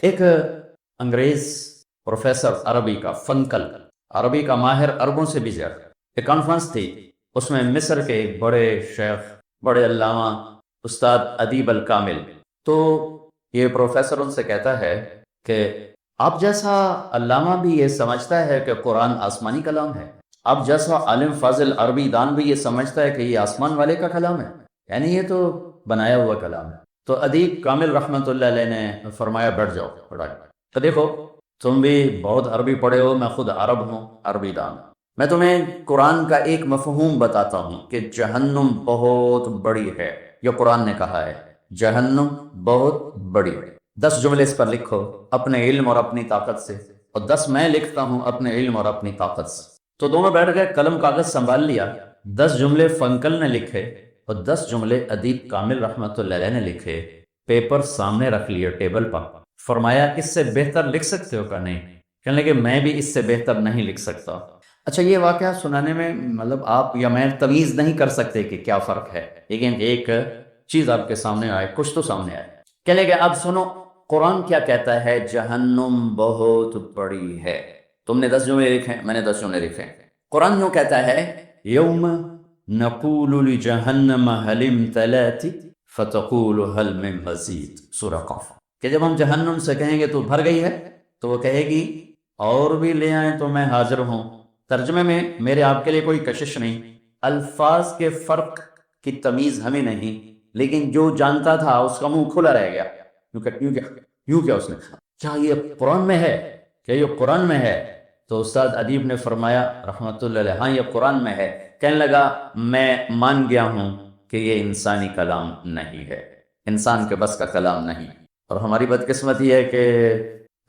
ایک انگریز پروفیسر عربی کا فنکل، عربی کا ماہر عربوں سے بھی زیادہ، ایک کانفرنس تھی، اس میں مصر کے ایک بڑے شیخ، بڑے علامہ استاد ادیب الکامل، تو یہ پروفیسر ان سے کہتا ہے کہ آپ جیسا علامہ بھی یہ سمجھتا ہے کہ قرآن آسمانی کلام ہے، آپ جیسا عالم فاضل عربی دان بھی یہ سمجھتا ہے کہ یہ آسمان والے کا کلام ہے، یعنی یہ تو بنایا ہوا کلام ہے۔ تو ادیب کامل رحمۃ اللہ علیہ نے فرمایا بیٹھ جاؤ، تو دیکھو تم بھی بہت عربی پڑھے ہو، میں خود عرب ہوں، عربی دان، میں تمہیں قرآن کا ایک مفہوم بتاتا ہوں کہ جہنم بہت بڑی ہے، یہ قرآن نے کہا ہے جہنم بہت بڑی ہے۔ 10 جملے اس پر لکھو اپنے علم اور اپنی طاقت سے، اور 10 میں لکھتا ہوں اپنے علم اور اپنی طاقت سے۔ تو دونوں بیٹھ گئے، قلم کاغذ سنبھال لیا، 10 جملے فنکل نے لکھے اور 10 جملے ادیب کامل رحمۃ اللہ علیہ نے لکھے، پیپر سامنے رکھ لیے ٹیبل پر، فرمایا اس سے بہتر لکھ سکتے ہو کہ نہیں؟ کہنے لگے میں بھی اس سے بہتر نہیں لکھ سکتا۔ اچھا یہ واقعہ سنانے میں مطلب آپ یا میں تمیز نہیں کر سکتے کہ کیا فرق ہے، لیکن ایک چیز آپ کے سامنے آئے، کچھ تو سامنے آئے۔ کہنے لگے اب سنو قرآن کیا کہتا ہے، جہنم بہت بڑی ہے۔ تم نے 10 جملے لکھے، میں نے 10 جملے لکھے۔ قرآن یوں کہتا ہے یوم نقول لجہنم هل امتلأت فتقول هل من مزید، سورہ قاف، کہ جب ہم جہنم سے کہیں گے تو بھر گئی ہے، تو وہ کہے گی اور بھی لے آئیں تو میں حاضر ہوں۔ ترجمے میں میرے آپ کے لیے کوئی کشش نہیں، الفاظ کے فرق کی تمیز ہمیں نہیں، لیکن جو جانتا تھا اس کا منہ کھلا رہ گیا، یوں کیا اس نے کیا یہ قرآن میں ہے، کیا یہ قرآن میں ہے؟ تو استاد ادیب نے فرمایا رحمۃ اللہ علیہ ہاں یہ قرآن میں ہے۔ کہنے لگا میں مان گیا ہوں کہ یہ انسانی کلام نہیں ہے، انسان کے بس کا کلام نہیں، اور ہماری بدقسمتی ہے کہ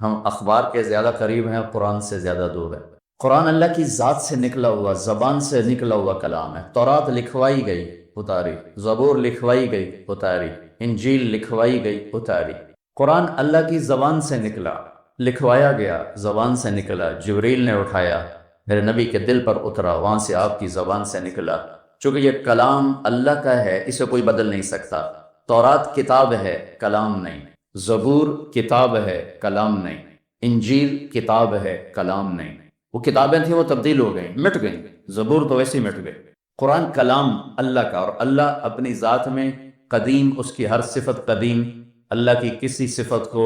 ہم اخبار کے زیادہ قریب ہیں، قرآن سے زیادہ دور ہیں۔ قرآن اللہ کی ذات سے نکلا ہوا، زبان سے نکلا ہوا کلام ہے۔ تورات لکھوائی گئی، اتاری، زبور لکھوائی گئی، اتاری، انجیل لکھوائی گئی، اتاری۔ قرآن اللہ کی زبان سے نکلا، لکھوایا گیا، زبان سے نکلا، جبریل نے اٹھایا، میرے نبی کے دل پر اترا، وہاں سے آپ کی زبان سے نکلا۔ چونکہ یہ کلام اللہ کا ہے، اسے کوئی بدل نہیں سکتا۔ تورات کتاب ہے، کلام نہیں۔ زبور کتاب ہے، کلام نہیں۔ انجیل کتاب ہے، کلام نہیں۔ وہ کتابیں تھیں، وہ تبدیل ہو گئیں، مٹ گئیں، زبور تو ویسے ہی مٹ گئے۔ قرآن کلام اللہ کا، اور اللہ اپنی ذات میں قدیم، اس کی ہر صفت قدیم، اللہ کی کسی صفت کو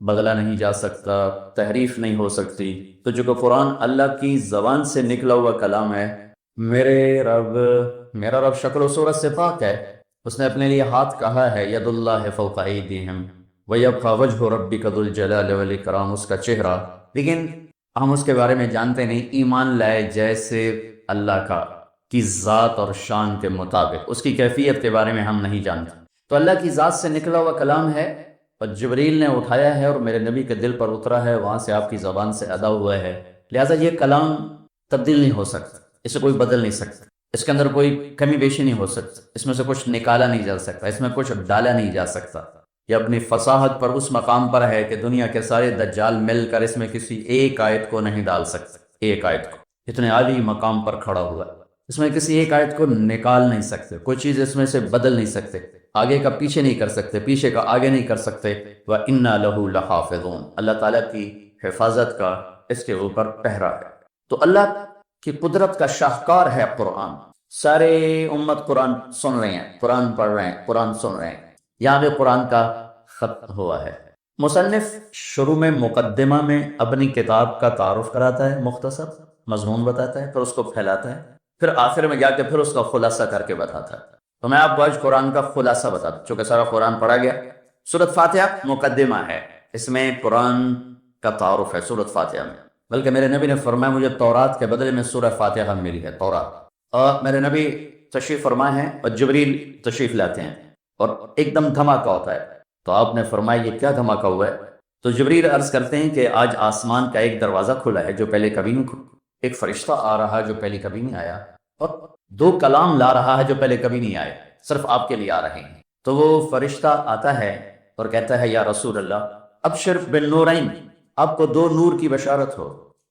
بدلا نہیں جا سکتا، تحریف نہیں ہو سکتی۔ تو جو کہ قرآن اللہ کی زبان سے نکلا ہوا کلام ہے، میرا رب شکل و صورت سے پاک ہے، اس نے اپنے لیے ہاتھ کہا ہے ید اللہ فوق ایدیہم ویبقی وجہ ربک ذو الجلال والاکرام، اس کا چہرہ، لیکن ہم اس کے بارے میں جانتے نہیں، ایمان لائے جیسے اللہ کا کی ذات اور شان کے مطابق، اس کی کیفیت کے بارے میں ہم نہیں جانتے۔ تو اللہ کی ذات سے نکلا ہوا کلام ہے، اور جبریل نے اٹھایا ہے اور میرے نبی کے دل پر اترا ہے، وہاں سے آپ کی زبان سے ادا ہوا ہے، لہٰذا یہ کلام تبدیل نہیں ہو سکتا، اسے کوئی بدل نہیں سکتا، اس کے اندر کوئی کمی بیشی نہیں ہو سکتا، اس میں سے کچھ نکالا نہیں جا سکتا، اس میں کچھ ڈالا نہیں جا سکتا۔ یہ اپنی فصاحت پر اس مقام پر ہے کہ دنیا کے سارے دجال مل کر اس میں کسی ایک آیت کو نہیں ڈال سکتے، ایک آیت کو، اتنے عالی مقام پر کھڑا ہوا ہے، اس میں کسی ایک آیت کو نکال نہیں سکتے، کوئی چیز اس میں سے بدل نہیں سکتے، آگے کا پیچھے نہیں کر سکتے، پیچھے کا آگے نہیں کر سکتے۔ وَإِنَّا لَهُ لَحَافِظُونَ، اللہ تعالیٰ کی حفاظت کا اس کے اوپر پہرا ہے۔ تو اللہ کی قدرت کا شاہکار ہے قرآن۔ سارے امت قرآن سن رہے ہیں، قرآن پڑھ رہے ہیں، قرآن سن رہے ہیں، یہاں بھی قرآن کا خط ہوا ہے۔ مصنف شروع میں مقدمہ میں اپنی کتاب کا تعارف کراتا ہے، مختصر مضمون بتاتا ہے، پھر اس کو پھیلاتا ہے، پھر آخر میں جا کے پھر اس کا خلاصہ کر کے بتاتا ہے۔ تو میں آپ کو آج قرآن کا خلاصہ بتاتا ہوں، چونکہ سارا قرآن پڑھا گیا۔ سورۃ فاتحہ مقدمہ ہے، اس میں قرآن کا تعارف ہے سورۃ فاتحہ میں، بلکہ میرے نبی نے فرمایا مجھے تورات کے بدلے میں سورہ فاتحہ ملی ہے، تورات، اور میرے نبی تشریف فرما ہے اور جبریل تشریف لاتے ہیں اور ایک دم دھماکہ ہوتا ہے۔ تو آپ نے فرمایا یہ کیا دھماکہ ہوا ہے؟ تو جبریل عرض کرتے ہیں کہ آج آسمان کا ایک دروازہ کھلا ہے جو پہلے کبھی نہیں کھلا، ایک فرشتہ آ رہا ہے جو پہلے کبھی نہیں آیا، اور 2 کلام لا رہا ہے جو پہلے کبھی نہیں آئے، صرف آپ کے لیے آ رہے ہیں۔ تو وہ فرشتہ آتا ہے اور کہتا ہے یا رسول اللہ ابشر بالنورین، آپ کو 2 نور کی بشارت ہو،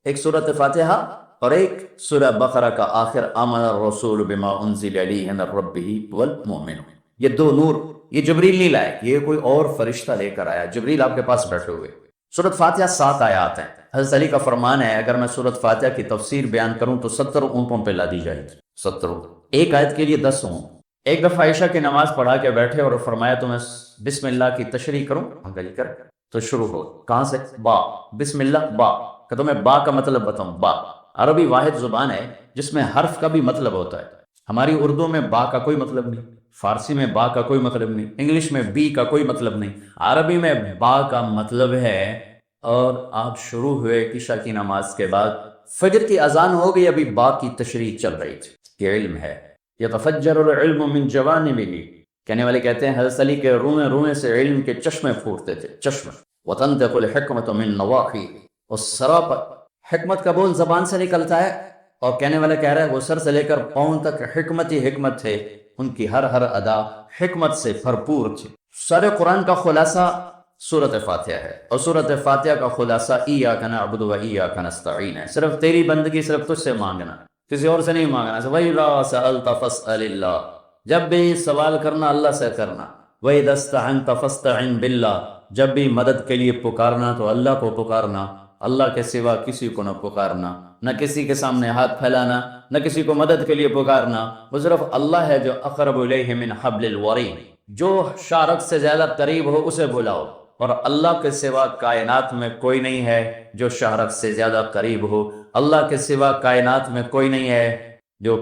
ایک سورۃ فاتحہ اور ایک سورہ بقرہ کا آخر آمن الرسول بما انزل الیہ من ربہ والمؤمنون، یہ 2 نور یہ جبریل نہیں لائے، یہ کوئی اور فرشتہ لے کر آیا، جبریل آپ کے پاس بیٹھے ہوئے۔ سورۃ فاتحہ 7 آیات ہیں۔ حضرت علی کا فرمان ہے اگر میں سورۃ فاتحہ کی تفسیر بیان کروں تو 70 اونٹوں پہ لادی جائے گی، 70 ایک آیت کے لیے 10 اونٹ۔ ایک دفعہ عائشہ کی نماز پڑھا کے بیٹھے اور فرمایا تو میں بسم اللہ کی تشریح کروں؟ ہم کہا جی کر۔ تو شروع ہو، کہاں سے؟ با، بسم اللہ با، کہ تو میں با کا مطلب بتاؤں۔ با عربی واحد زبان ہے جس میں حرف کا بھی مطلب ہوتا ہے۔ ہماری اردو میں با کا کوئی مطلب نہیں، فارسی میں با کا کوئی مطلب نہیں، انگلش میں بی کا کوئی مطلب نہیں، عربی میں با کا مطلب ہے۔ اور آپ شروع ہوئے عشاء کی نماز کے بعد، فجر کی اذان ہو گئی، ابھی با کی تشریح چل رہی تھی۔ یہ علم ہے، یتفجر العلم من جوانبہ، کہنے والے کہتے ہیں حضرت علی کے روئیں روئیں سے علم کے چشمے پھوٹتے تھے، چشمے۔ وتنطق الحکمۃ من نواحی، اور سراپا حکمت کا بول زبان سے نکلتا ہے، اور کہنے والا کہہ رہا ہے وہ سر سے لے کر پاؤں تک حکمت ہی حکمت تھے، ان کی ہر ادا حکمت سے بھرپور تھی۔ سارے قرآن کا خلاصہ سورۃ فاتحہ ہے، اور سورۃ فاتحہ کا خلاصہ ایاک نعبد و ایاک نستعین ہے، صرف تیری بندگی صرف تجھ سے مانگنا، کسی اور سے نہیں مانگنا۔ وَإِذَا سَأَلْتَ فَاسْأَلِ اللَّهِ، جب بھی سوال کرنا اللہ سے کرنا۔ وَإِذَا اسْتَعَنْتَ فَاسْتَعِنْ بِاللَّهِ، جب بھی مدد کے لیے پکارنا تو اللہ کو پکارنا، اللہ کے سوا کسی کو نہ پکارنا، نہ کسی کے سامنے ہاتھ پھیلانا، نہ کسی کو مدد کے لیے پکارنا، وہ صرف اللہ ہے جو اقرب الیہ من حبل الورید، جو شارک سے زیادہ قریب ہو اسے بلاؤ، اور اللہ کے سوا کائنات میں کوئی نہیں ہے جو شہرت سے زیادہ قریب ہو، اللہ کے سوا کائنات میں کوئی نہیں ہے جو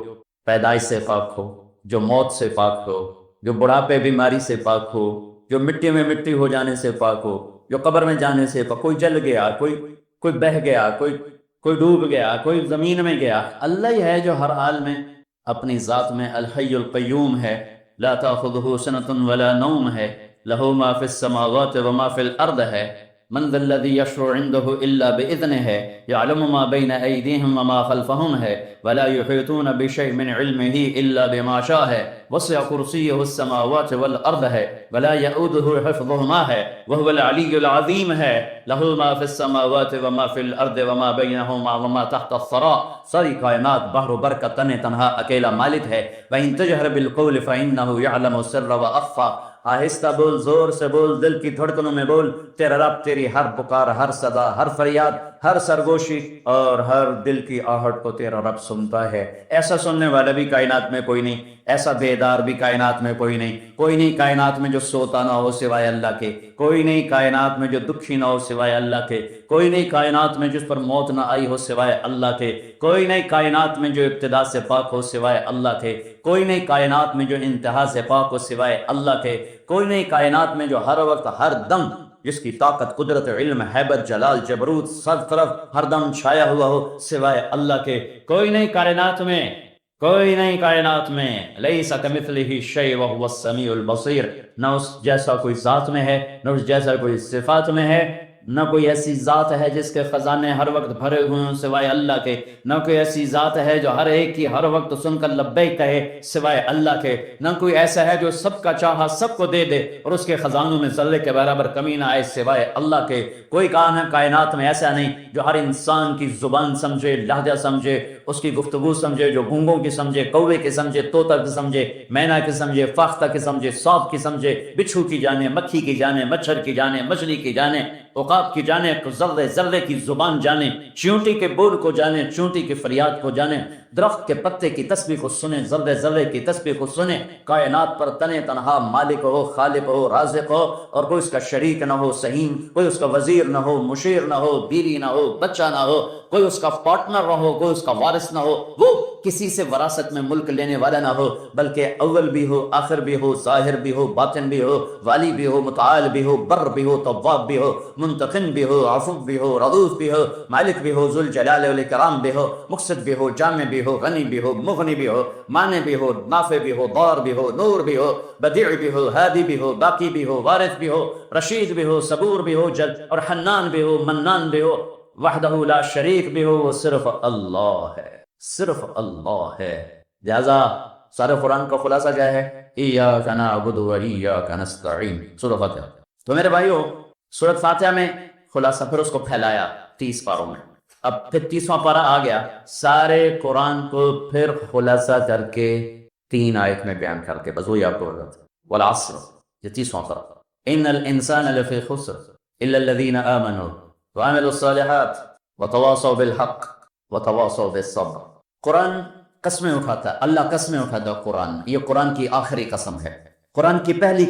پیدائش سے پاک ہو، جو موت سے پاک ہو، جو بڑھاپے بیماری سے پاک ہو، جو مٹی میں مٹی ہو جانے سے پاک ہو، جو قبر میں جانے سے پاک۔ کوئی جل گیا، کوئی بہہ گیا، کوئی ڈوب گیا، کوئی زمین میں گیا، اللہ ہی ہے جو ہر حال میں اپنی ذات میں الحی القیوم ہے، لا تأخذہ سنۃ ولا نوم ہے، لہ ما فی السماوات وما فی الارض ہے، من ذا الذی یشفع عندہ الا باذنہ ہے، یعلم ما بین ایدیہم وما خلفہم ہے، ولا یحیطون بشیء من علمہ الا بما شاء ہے، وسع کرسیہ السماوات والارض ہے، ولا یؤودہ حفظہما ہے، وہو العلی العظیم ہے، لہ ما فی السماوات وما فی الارض وما بینہما وما تحت الثری، ساری کائنات بحر و بر کا تن تنہا اکیلا مالک ہے۔ وَإِن تَجْهَرْ بِالْقَوْلِ فَإِنَّهُ يَعْلَمُ السِّرَّ وَأَخْفَى، آہستہ بول، زور سے بول، دل کی دھڑکنوں میں بول، تیرا رب تیری ہر پکار، ہر صدا، ہر فریاد، ہر سرگوشی اور ہر دل کی آہٹ کو تیرا رب سنتا ہے۔ ایسا سننے والا بھی کائنات میں کوئی نہیں، ایسا بیدار بھی کائنات میں کوئی نہیں کائنات میں جو سوتا نہ ہو سوائے اللہ کے، کوئی نہیں کائنات میں جو دکھی نہ ہو سوائے اللہ کے، کوئی نہیں کائنات میں جس پر موت نہ آئی ہو سوائے اللہ کے، کوئی نہیں کائنات میں جو ابتدا سے پاک ہو سوائے اللہ کے، کوئی نہیں کائنات میں جو انتہا سے پاک ہو سوائے اللہ کے، کوئی نہیں کائنات میں جو ہر وقت ہر دم جس کی طاقت، قدرت، علم، حیبت، جلال، جبروت سب طرف ہر دم چھایا ہوا ہو سوائے اللہ کے، کوئی نہیں کائنات میں لیس کمثلہ شیء وہو السمیع البصیر، نہ اس جیسا کوئی ذات میں ہے، نہ اس جیسا کوئی صفات میں ہے، نہ کوئی ایسی ذات ہے جس کے خزانے ہر وقت بھرے ہوئے ہوں سوائے اللہ کے، نہ کوئی ایسی ذات ہے جو ہر ایک کی ہر وقت سن کر لبیک کہے سوائے اللہ کے، نہ کوئی ایسا ہے جو سب کا چاہا سب کو دے دے اور اس کے خزانوں میں ذرے کے برابر کمی نہ آئے سوائے اللہ کے۔ کوئی کائنات میں ایسا نہیں جو ہر انسان کی زبان سمجھے، لہجہ سمجھے، اس کی گفتگو سمجھے، جو گونگوں کی سمجھے، کوے کی سمجھے، طوطا کی سمجھے، مینا کی سمجھے، فاختہ کی سمجھے، سانپ کی سمجھے، بچھو کی جانے، مکھی کی جانے، مچھر کی جانے، مچھلی کی جانے، عقاب کی جانے، ذرے ذرے کی زبان جانے، چیونٹی کے بول کو جانے، چیونٹی کی فریاد کو جانے، درخت کے پتے کی تسبیح کو سنے، ذرے ذرے کی تسبیح کو سنے، کائنات پر تنے تنہا مالک ہو، خالق ہو، رازق ہو، اور کوئی اس کا شریک نہ ہو، سہیم، کوئی اس کا وزیر نہ ہو، مشیر نہ ہو، بیوی نہ ہو، بچہ نہ ہو، کوئی اس کا پارٹنر نہ ہو، کوئی اس کا وارث نہ ہو، وہ کسی سے وراثت میں ملک لینے والا نہ ہو، بلکہ اول بھی ہو، آخر بھی ہو، ظاہر بھی ہو، باطن بھی ہو، والی بھی ہو، متعال بھی ہو، بر بھی ہو، تواب بھی ہو، منتقم بھی ہو، عفو بھی ہو، رؤوف بھی ہو، مالک بھی ہو، ذوالجلال والاکرام بھی ہو، مقصد بھی ہو، جامع بھی ہو، غنی بھی ہو، مغنی بھی ہو، مانع بھی ہو، نافع بھی ہو، ضار بھی ہو، نور بھی ہو، بدیع بھی ہو، ہادی بھی ہو، باقی بھی ہو، وارث بھی ہو، رشید بھی ہو، صبور بھی ہو، جل اور حنان بھی ہو، منان بھی ہو، وحدہ لا شریک بھی ہو، وہ صرف اللہ ہے، صرف اللہ ہے۔ لہذا سارے قرآن کا خلاصہ کیا ہے؟ ایاک نعبد و ایاک نستعین، سورۃ فاتحہ۔ تو میرے بھائیو، سورۃ فاتحہ میں خلاصہ، پھر اس کو پھیلایا 30 پاروں میں، اب پھر 30واں پارہ آ گیا، سارے قرآن کو پھر خلاصہ کر کے 3 آیت میں بیان کر کے، بس وہی آپ کو بتاتا والعصر، یہ 30واں پارہ. ان الانسان لفی خسر الا الذین آمنوا وعملوا الصالحات وتواصوا بالحق وتواصوا بالصبر. قرآن قسمیں اٹھاتا ہے، اللہ قسمیں اٹھاتا ہے. قرآن یہ قرآن کی آخری قسم ہے، قرآن کی پہلی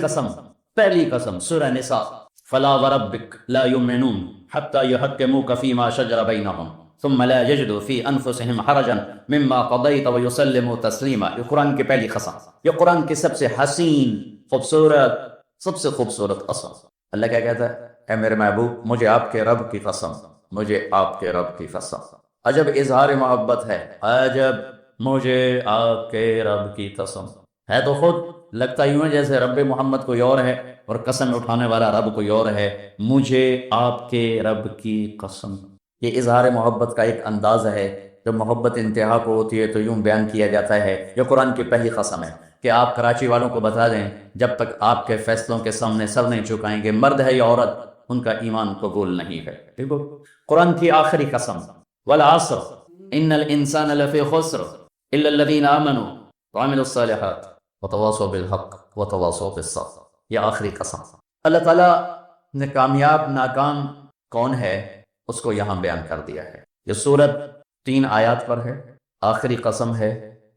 قسم سورہ نساء. فلا وربک لا یؤمنون حتی یحکموک فیما شجر بینہم ثم لا یجدوا فی انفسہم حرجا مما قضیت ویسلموا تسلیما. یہ قرآن کی پہلی قسم، یہ قرآن کی سب سے حسین خوبصورت سب سے خوبصورت قسم. اللہ کیا کہتا ہے؟ اے میرے محبوب مجھے آپ کے رب کی قسم، مجھے آپ کے رب کی قسم. عجب اظہار محبت ہے، عجب مجھے آپ کے رب کی قسم. ہے تو خود لگتا یوں ہے جیسے رب محمد کوئی اور ہے اور قسم اٹھانے والا رب کوئی اور ہے. مجھے آپ کے رب کی قسم. یہ اظہار محبت کا ایک انداز ہے. جب محبت انتہا کو ہوتی ہے تو یوں بیان کیا جاتا ہے. یہ قرآن کی پہلی قسم ہے کہ آپ کراچی والوں کو بتا دیں جب تک آپ کے فیصلوں کے سامنے سر نہیں جھکائیں گے، مرد ہے یا عورت، ان کا ایمان قبول نہیں ہے. ٹھیک ہو؟ قرآن کی آخری قسم والعصر ان الانسان لفی خسر الا الذین آمنوا وعملوا الصالحات وتواصوا بالحق وتواصوا بالصبر. یہ آخری قسم. اللہ تعالیٰ نے کامیاب ناکام کون ہے اس کو یہاں بیان کر دیا ہے. یہ سورت 3 آیات پر ہے، آخری قسم ہے،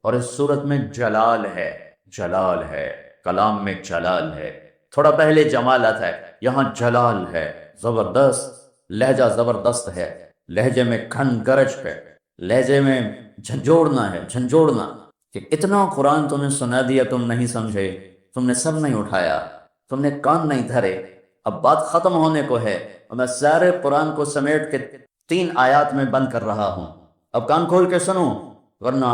اور اس سورت میں جلال ہے، جلال ہے، کلام میں جلال ہے. تھوڑا پہلے جمال آتا ہے، یہاں جلال ہے. زبردست لہجہ، زبردست ہے، لہجے میں کھن گرج ہے، لہجے میں جھنجھوڑنا ہے، جھنجھوڑنا کہ اتنا قرآن تمہیں سنا دیا، تم نہیں سمجھے، تم نے سر نہیں اٹھایا، تم نے کان نہیں دھرے. اب بات ختم ہونے کو ہے اور میں سارے قرآن کو سمیٹ کے 3 آیات میں بند کر رہا ہوں. اب کان کھول کے سنو ورنہ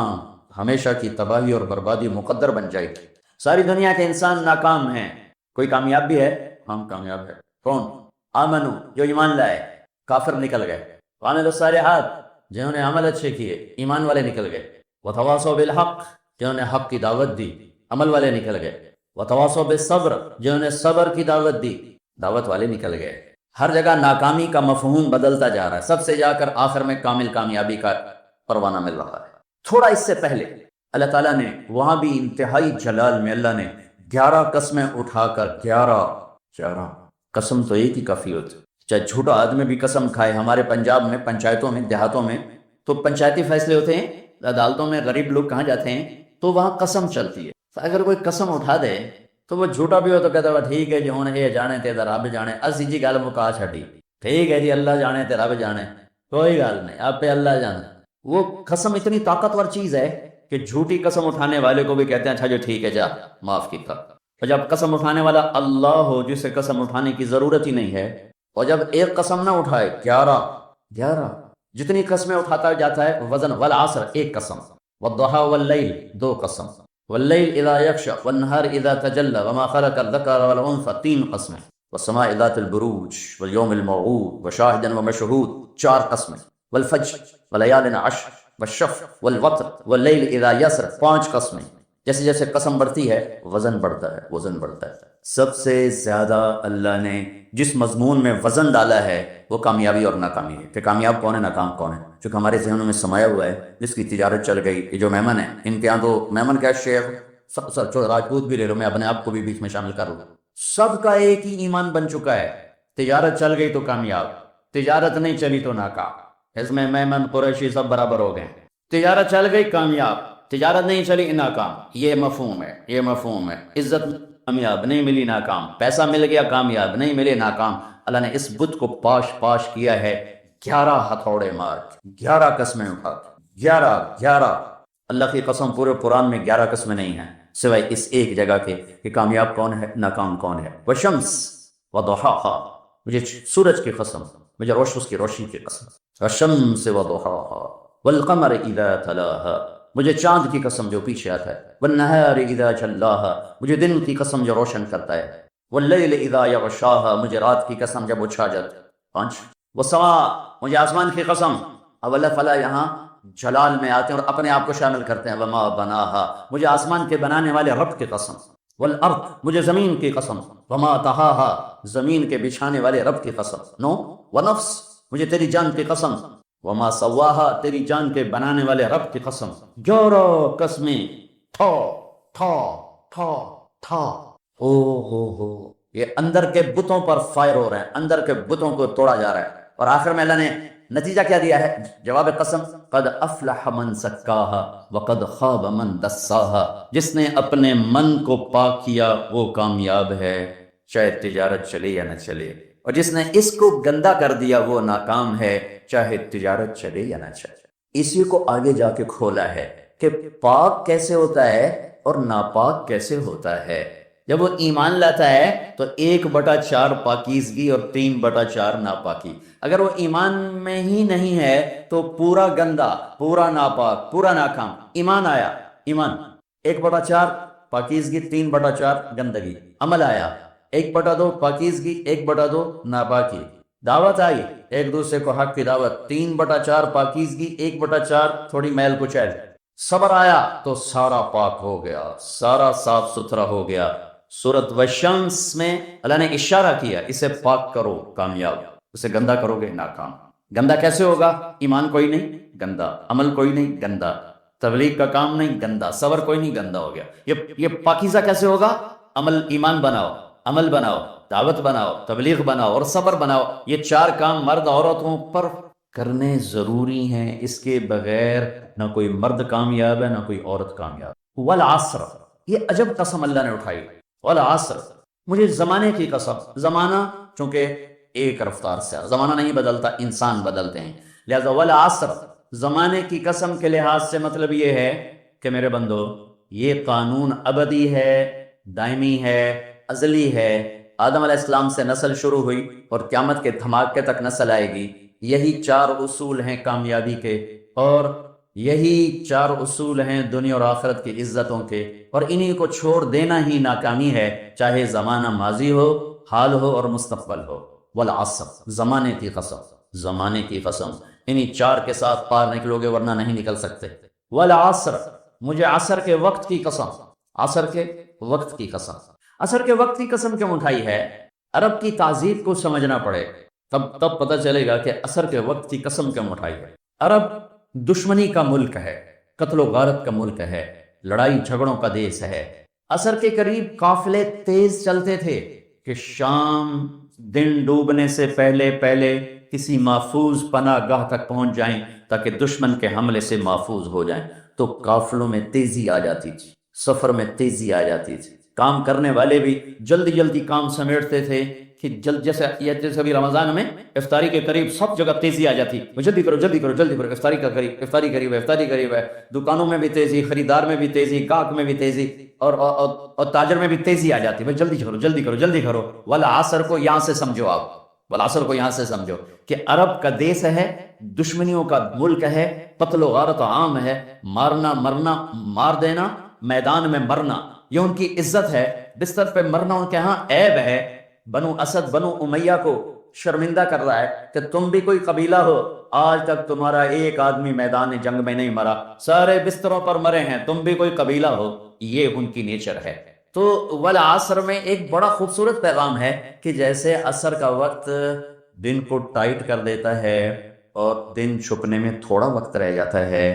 ہمیشہ کی تباہی اور بربادی مقدر بن جائے گی. ساری دنیا کے انسان ناکام ہیں، کوئی کامیاب بھی ہے؟ ہم کامیاب ہے. کون؟ آمنو جو ایمان لائے، کافر نکل گئے. وعملوا الصالحات جنہوں نے عمل اچھے کیے، ایمان والے نکل گئے. وتواصوا بالحق جنہوں نے حق کی دعوت دی، عمل والے نکل گئے. وتواصوا بالصبر جنہوں نے صبر کی دعوت دی، دعوت والے نکل گئے. ہر جگہ ناکامی کا مفہوم بدلتا جا رہا ہے، سب سے جا کر آخر میں کامل کامیابی کا پروانہ مل رہا ہے. تھوڑا اس سے پہلے اللہ تعالیٰ نے وہاں بھی انتہائی جلال میں اللہ نے 11 قسمیں اٹھا کر 11 قسم تو ایک ہی کافی ہوتی. چاہے جھوٹا آدمی بھی قسم کھائے. ہمارے پنجاب میں پنچایتوں میں دیہاتوں میں تو پنچایتی فیصلے ہوتے ہیں، عدالتوں میں غریب لوگ کہاں جاتے ہیں تو وہاں قسم چلتی ہے. اگر کوئی قسم اٹھا دے تو وہ جھوٹا بھی ہو تو کہتا ہے ٹھیک ہے جی ہوں یہ جانے تے رب جانے، اسی جی گل مکا چھڈی، ٹھیک ہے جی اللہ جانے تے رب جانے، کوئی گل نہیں آپ پہ اللہ جانے. وہ قسم اتنی طاقتور چیز ہے کہ جھوٹی قسم اٹھانے والے کو بھی کہتے ہیں اچھا جو ٹھیک ہے جا معاف کیتا. اور جب قسم اٹھانے والا اللہ ہو جسے قسم اٹھانے کی ضرورت ہی نہیں ہے، اور جب ایک قسم نہ اٹھائے 11 جتنی قسمیں اٹھاتا جاتا ہے وزن. والعصر ایک قسم، والضحى واللیل 2 قسم، واللیل اذا یغشی والنہار اذا تجلی وما خلق الذکر والانثى 3 قسمیں، والسماء ذات البروج والیوم الموعود وشاہد ومشہود 4 قسمیں، والفجر ولیال عشر والشفع والوتر واللیل اذا یسر 5 قسمیں. جیسے جیسے قسم بڑھتی ہے وزن بڑھتا ہے، وزن بڑھتا ہے. سب سے زیادہ اللہ نے جس مضمون میں وزن ڈالا ہے وہ کامیابی اور ناکامی ہے، کہ کامیاب کون ہے ناکام کون ہے. چونکہ ہمارے ذہنوں میں سمایا ہوا ہے جس کی تجارت چل گئی، یہ جو مہمن ہیں ان کے یہاں تو مہمن کیا شیخ راجپوت بھی لے لو، میں اپنے آپ کو بھی بیچ میں شامل کر لوں، سب کا ایک ہی ایمان بن چکا ہے. تجارت چل گئی تو کامیاب، تجارت نہیں چلی تو ناکام. اس میں مہمن قریشی سب برابر ہو گئے. تجارت چل گئی کامیاب، تجارت نہیں چلی ناکام. یہ مفہوم ہے، یہ مفہوم ہے. عزت کامیاب نہیں ملی ناکام، پیسہ مل گیا کامیاب نہیں ملے ناکام. اللہ نے اس بت کو پاش کیا ہے 11 ہتھوڑے مار، 11 قسمیں اٹھا، 11. اللہ کی قسم پورے قرآن میں 11 قسمیں نہیں ہیں سوائے اس ایک جگہ کے کہ کامیاب کون ہے ناکام کون ہے. والشمس وضحاها مجھے سورج کی قسم، مجھے اس کی روشنی کی قسم. والشمس وضحاها والقمر اذا تلاها مجھے چاند کی قسم جو پیچھے آتا ہے. والنہار اذا جلاها مجھے دن کی قسم جو روشن کرتا ہے. واللیل اذا یغشاها مجھے رات کی قسم جب وہ چھا جاتا ہے. 5. والسماء مجھے آسمان کی قسم. اب اللہ فلا یہاں جلال میں آتے ہیں اور اپنے آپ کو شامل کرتے ہیں. وما بناها مجھے آسمان کے بنانے والے رب کی قسم. والارض مجھے زمین کی قسم. وما طحاها زمین کے بچھانے والے رب کی قسم. 9. ونفس مجھے تیری جان کی قسم. وما سواها تیری جان کے بنانے والے رب کی قسم. 11 قسمیں. تھا او ہو، یہ اندر کے بتوں پر فائر ہو رہے ہیں، اندر کے بتوں کو توڑا جا رہا ہے، اور آخر میں اللہ نے نتیجہ کیا دیا ہے؟ جواب قسم، قد افلح من سکاہا وقد خاب من دساہا، جس نے اپنے من کو پاک کیا وہ کامیاب ہے، چاہے تجارت چلے یا نہ چلے، اور جس نے اس کو گندا کر دیا وہ ناکام ہے، چاہے تجارت چلے یا نہ چلے۔ اسی کو آگے جا کے کھولا ہے کہ پاک کیسے ہوتا ہے اور ناپاک کیسے ہوتا ہے۔ جب وہ ایمان لاتا ہے تو 1/4 پاکیزگی اور 3/4 ناپاکی۔ اگر وہ ایمان میں ہی نہیں ہے تو پورا گندا، پورا ناپاک، پورا ناکام۔ ایمان آیا، ایمان 1/4 پاکیزگی، 3/4 گندگی۔ عمل آیا 1/2 پاکیزگی، 1/2 ناپاکی۔ دعوت آئی ایک دوسرے کو حق کی دعوت، 3/4 پاکیزگی، 1/4 تھوڑی میل کچیل۔ صبر آیا تو سارا پاک ہو گیا، سارا صاف ستھرا ہو گیا۔ سورۃ والشمس میں اللہ نے اشارہ کیا، اسے پاک کرو کامیاب، اسے گندا کرو گے ناکام۔ گندا کیسے ہوگا؟ ایمان کوئی نہیں گندا، عمل کوئی نہیں گندا، تبلیغ کا کام نہیں گندا، صبر کوئی نہیں گندا ہو گیا۔ یہ پاکیزہ کیسے ہوگا؟ عمل، ایمان بناؤ، عمل بناؤ، دعوت بناؤ، تبلیغ بناؤ اور صبر بناؤ۔ یہ 4 کام مرد عورتوں پر کرنے ضروری ہیں، اس کے بغیر نہ کوئی مرد کامیاب ہے نہ کوئی عورت کامیاب۔ والعصر، یہ عجب قسم اللہ نے اٹھائی، والعصر، مجھے زمانے کی قسم۔ زمانہ چونکہ ایک رفتار سے، زمانہ نہیں بدلتا، انسان بدلتے ہیں، لہذا والعصر، زمانے کی قسم کے لحاظ سے مطلب یہ ہے کہ میرے بندو یہ قانون ابدی ہے، دائمی ہے، ازلی ہے۔ آدم علیہ السلام سے نسل شروع ہوئی اور قیامت کے دھماکے تک نسل آئے گی۔ یہی 4 اصول ہیں کامیابی کے، اور یہی 4 اصول ہیں دنیا اور آخرت کی عزتوں کے، اور انہی کو چھوڑ دینا ہی ناکامی ہے، چاہے زمانہ ماضی ہو، حال ہو اور مستقبل ہو۔ والعصر، زمانے کی قسم، زمانے کی قسم، انہی 4 کے ساتھ پار نکلو گے ورنہ نہیں نکل سکتے۔ والعصر، مجھے عصر کے وقت کی قسم، عصر کے وقت کی قسم۔ عصر کے وقت کی قسم کیوں اٹھائی ہے؟ عرب کی تہذیب کو سمجھنا پڑے، تب پتہ چلے گا کہ عصر کے وقت کی قسم کیوں اٹھائی ہے۔ عرب دشمنی کا ملک ہے، قتل و غارت کا ملک ہے، لڑائی جھگڑوں کا دیس ہے۔ عصر کے قریب قافلے تیز چلتے تھے کہ شام دن ڈوبنے سے پہلے پہلے کسی محفوظ پناہ گاہ تک پہنچ جائیں تاکہ دشمن کے حملے سے محفوظ ہو جائیں۔ تو قافلوں میں تیزی آ جاتی تھی، سفر میں تیزی آ جاتی تھی، کام کرنے والے بھی جلدی جلدی کام سمیٹتے تھے کہ جیسے ابھی رمضان میں افطاری کے قریب سب جگہ تیزی آ جاتی، جلدی کرو جلدی کرو جلدی کرو، افطاری کا قریب، افطاری قریب ہے، افطاری قریب ہے۔ دکانوں میں بھی تیزی، خریدار میں بھی تیزی، گاہک میں بھی تیزی، اور تاجر میں بھی تیزی آ جاتی، بھائی جلدی کرو جلدی کرو جلدی کرو۔ والعصر کو یہاں سے سمجھو آپ، والعصر کو یہاں سے سمجھو کہ عرب کا دیس ہے، دشمنیوں کا ملک ہے، قتل و غارت عام ہے، مارنا مرنا، مار دینا، میدان میں مرنا، یہ ان کی عزت ہے۔ بستر پہ مرنا ان کے ہاں عیب ہے۔ بنو اسد، بنو امیہ کو شرمندہ کر رہا ہے کہ تم بھی کوئی قبیلہ ہو، آج تک تمہارا ایک آدمی میدان جنگ میں نہیں مرا، سارے بستروں پر مرے ہیں، تم بھی کوئی قبیلہ ہو، یہ ان کی نیچر ہے۔ تو والعصر میں ایک بڑا خوبصورت پیغام ہے کہ جیسے عصر کا وقت دن کو ٹائٹ کر دیتا ہے اور دن چھپنے میں تھوڑا وقت رہ جاتا ہے،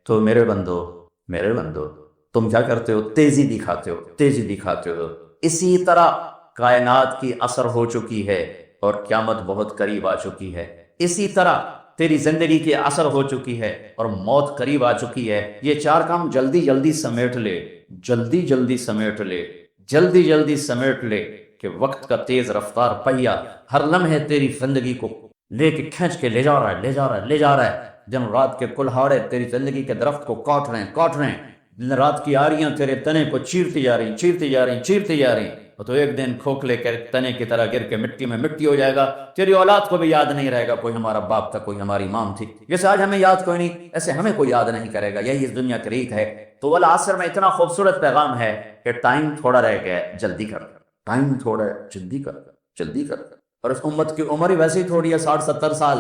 تو میرے بندو تم کیا کرتے ہو؟ تیزی دکھاتے ہو، تیزی دکھاتے ہو۔ اسی طرح کائنات کی عصر ہو چکی ہے اور قیامت بہت قریب آ چکی ہے۔ اسی طرح تیری زندگی کی عصر ہو چکی ہے اور موت قریب آ چکی ہے۔ یہ 4 کام جلدی جلدی سمیٹ لے، جلدی جلدی سمیٹ لے، جلدی جلدی سمیٹ لے کہ وقت کا تیز رفتار پہیا ہر لمحے تیری زندگی کو لے کے کھینچ کے لے جا رہا ہے، لے جا رہا ہے، لے جا رہا ہے۔ دن رات کے کلہاڑے تیری زندگی کے درخت کو کاٹ رہے ہیں، کاٹ رہے ہیں۔ دن رات کی آریاں تیرے تنے کو چیرتی جا رہی، چیرتی جا رہی، چیرتی جا رہی، اور تو ایک دن کھوکھلے کے تنے کی طرح گر کے مٹی میں مٹی ہو جائے گا۔ تیری اولاد کو بھی یاد نہیں رہے گا کوئی ہمارا باپ تھا، کوئی ہماری مام تھی، جیسے آج ہمیں یاد کوئی نہیں ایسے ہمیں کوئی یاد نہیں کرے گا۔ یہی اس دنیا کی ریت ہے۔ تو والعصر میں اتنا خوبصورت پیغام ہے کہ ٹائم تھوڑا رہ گیا، جلدی کر، ٹائم تھوڑا ہے، جلدی کر، جلدی کر۔ اور اس امت کی عمر ہی ویسے ہی تھوڑی ہے، 60-70 سال،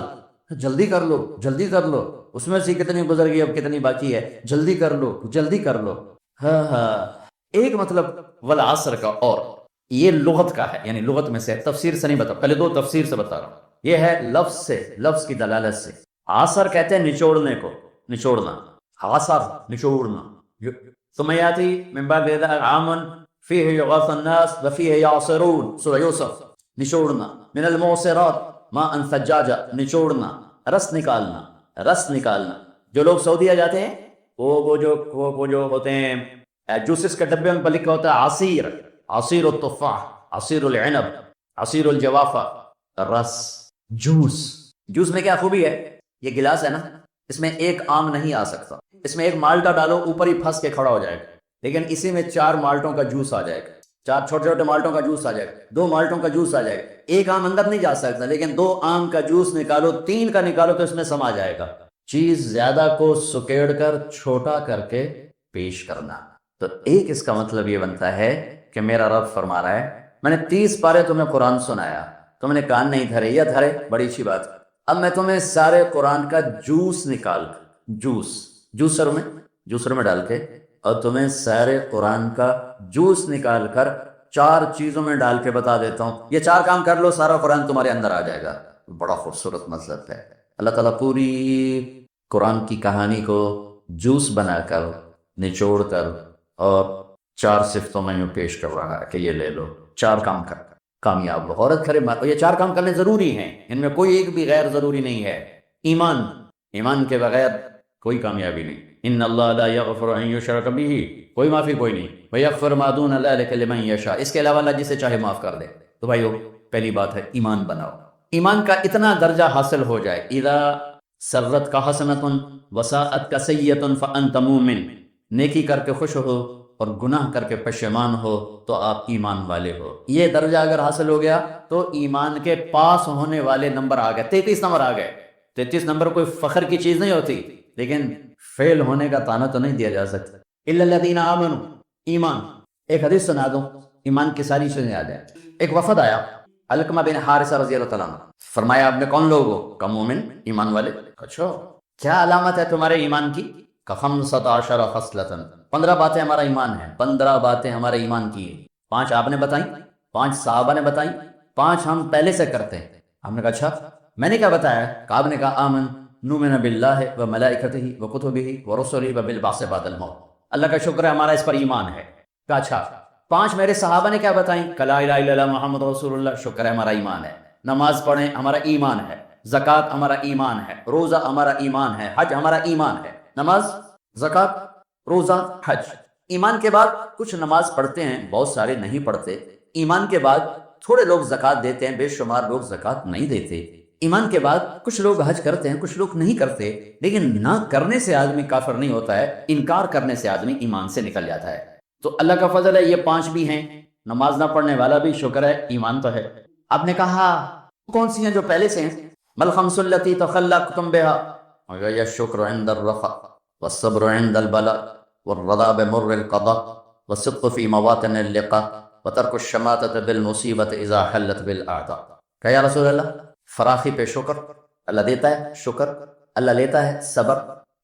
جلدی کر لو، جلدی کر لو۔ اس میں سے کتنی گزر گئی، اب کتنی باقی ہے، جلدی کر لو، جلدی کر لو۔ ہاں، ایک مطلب والعصر کا، اور یہ لغت کا ہے، یعنی لغت میں سے، تفسیر سے نہیں بتا، پہلے 2 تفسیر سے بتا رہا ہوں۔ یہ ہے لفظ سے، لفظ کی دلالت سے۔ عصر کہتے ہیں نچوڑنے کو، نچوڑنا، عصر نچوڑنا۔ ثم یاتی من بعد ذلک عام فيه يغاث الناس وفيه يعصرون سورہ یوسف، نچوڑنا، من المعصرات ماء ثجاجا، نچوڑنا، رس نکالنا، رس نکالنا۔ جو لوگ سعودیہ جاتے ہیں وہ جو ہوتے ہیں جوسز کے ڈبے میں لکھا ہوتا ہے عصیر، عصیر التفاح، عصیر العنب، عصیر الجوافہ، رس، جوس۔ جوس میں کیا خوبی ہے؟ یہ گلاس ہے نا، اس میں ایک آم نہیں آ سکتا، اس میں ایک مالٹا ڈالو اوپر ہی پھنس کے کھڑا ہو جائے گا، لیکن اسی میں 4 مالٹوں کا جوس آ جائے گا، 4 چھوٹے چھوٹے مالٹوں کا جوس آ جائے گا، 2 مالٹوں کا جوس آ جائے گا۔ ایک آم اندر نہیں جا سکتا، لیکن 2 آم کا جوس نکالو، 3 کا نکالو تو اس میں سما جائے گا۔ چیز زیادہ کو سکیڑ کر چھوٹا کر کے پیش کرنا، تو ایک اس کا مطلب یہ بنتا ہے کہ میرا رب فرما رہا ہے میں نے 30 پارے تمہیں قرآن سنایا، تم نے کان نہیں دھرے، یا دھرے بڑی اچھی بات، اب میں تمہیں سارے قرآن کا جوس نکال جوسر میں ڈال کے، اور تمہیں سارے قرآن کا جوس نکال کر 4 چیزوں میں ڈال کے بتا دیتا ہوں، یہ 4 کام کر لو، سارا قرآن تمہارے اندر آ جائے گا۔ بڑا خوبصورت مطلب ہے۔ اللہ تعالیٰ پوری قرآن کی کہانی کو جوس بنا کر، نچوڑ کر، اور 4 صفتوں میں پیش کر رہا ہے کہ یہ لے لو، 4 کام کر کامیاب ہو۔ عورت کرے یہ 4 کام کرنے ضروری ہیں، ان میں کوئی ایک بھی غیر ضروری نہیں ہے۔ ایمان کے بغیر کوئی کامیابی نہیں۔ ان اللہ لا یغفر ان یشرک بہ، کوئی معافی کوئی نہیں، ویغفر ما دون ذلک لمن یشاء، اس کے علاوہ اللہ جسے چاہے معاف کر دے۔ تو بھائیو، پہلی بات ہے ایمان بناؤ۔ ایمان کا اتنا درجہ حاصل ہو جائے، اذا سرت کا حسنۃ وساءت کا سیئۃ فانت مومن، نیکی کر کے خوش ہو اور گناہ کر کے پشیمان ہو تو آپ ایمان والے ہو۔ یہ درجہ اگر حاصل ہو گیا تو ایمان کے پاس ہونے والے نمبر آ گئے، 33 نمبر آ گئے۔ 33 نمبر کوئی فخر کی چیز نہیں ہوتی، لیکن فیل ہونے کا طعنہ تو نہیں دیا جا سکتا۔ الا الذین آمنوا، ایمان۔ ایک حدیث سنا دوں، ایمان کی ساری چیزیں یاد ہیں۔ ایک وفد آیا، علقمہ بن حارثہ رضی اللہ تعالیٰ عنہ، فرمایا آپ نے کون لوگ ہو؟ کا مومن، ایمان والے۔ اچھا، کیا علامت ہے تمہارے ایمان کی؟ کا 15 خصلۃ، 15 باتیں ہمارا ایمان ہے، 15 باتیں ہمارے ایمان کی ہیں۔ 5 آپ نے بتائیں، 5 صحابہ نے بتائیں، 5 ہم پہلے سے کرتے ہیں۔ ہم نے کہا اچھا، میں نے کیا بتایا؟ کہ آپ نے کہا آمن نؤمن باللہ و ملائکتہ و کتبہ و رسلہ و بالبعث بعد الموت، اللہ کا شکر ہے ہمارا اس پر ایمان ہے۔ کہا اچھا، 5 میرے صحابہ نے کیا بتائیں؟ کہ لا الہ الا اللہ محمد رسول اللہ، شکر ہے ہمارا ایمان ہے۔ نماز پڑھیں، ہمارا ایمان ہے۔ زکوٰۃ ہمارا ایمان ہے۔ روزہ ہمارا ایمان ہے۔ حج ہمارا ایمان ہے۔ نماز، زکوٰۃ، روزہ، حج۔ ایمان کے بعد کچھ نماز پڑھتے ہیں، بہت سارے نہیں پڑھتے۔ ایمان کے بعد تھوڑے لوگ زکوٰۃ دیتے ہیں، بے شمار لوگ زکوٰۃ نہیں دیتے۔ ایمان کے بعد کچھ لوگ حج کرتے ہیں، کچھ لوگ نہیں کرتے۔ لیکن نہ کرنے سے آدمی کافر نہیں ہوتا ہے، انکار کرنے سے آدمی ایمان سے نکل جاتا ہے۔ تو اللہ کا فضل ہے، یہ 5 بھی ہیں۔ نماز نہ پڑھنے والا بھی شکر ہے، ایمان تو ہے۔ آپ نے کہا کون سی ہیں جو پہلے سے ہیں؟ بل خمس التی تخلقتم بها، یا شکر عند الرخاء، والصبر عند البلاء، والرضا بمر القضاء، والصدق في مواطن اللقاء، وترك الشماتة بالمصیبت اذا حلت بالاعداء۔ کہ یا رسول اللہ، فراخی پہ شکر، اللہ دیتا ہے شکر، اللہ لیتا ہے صبر،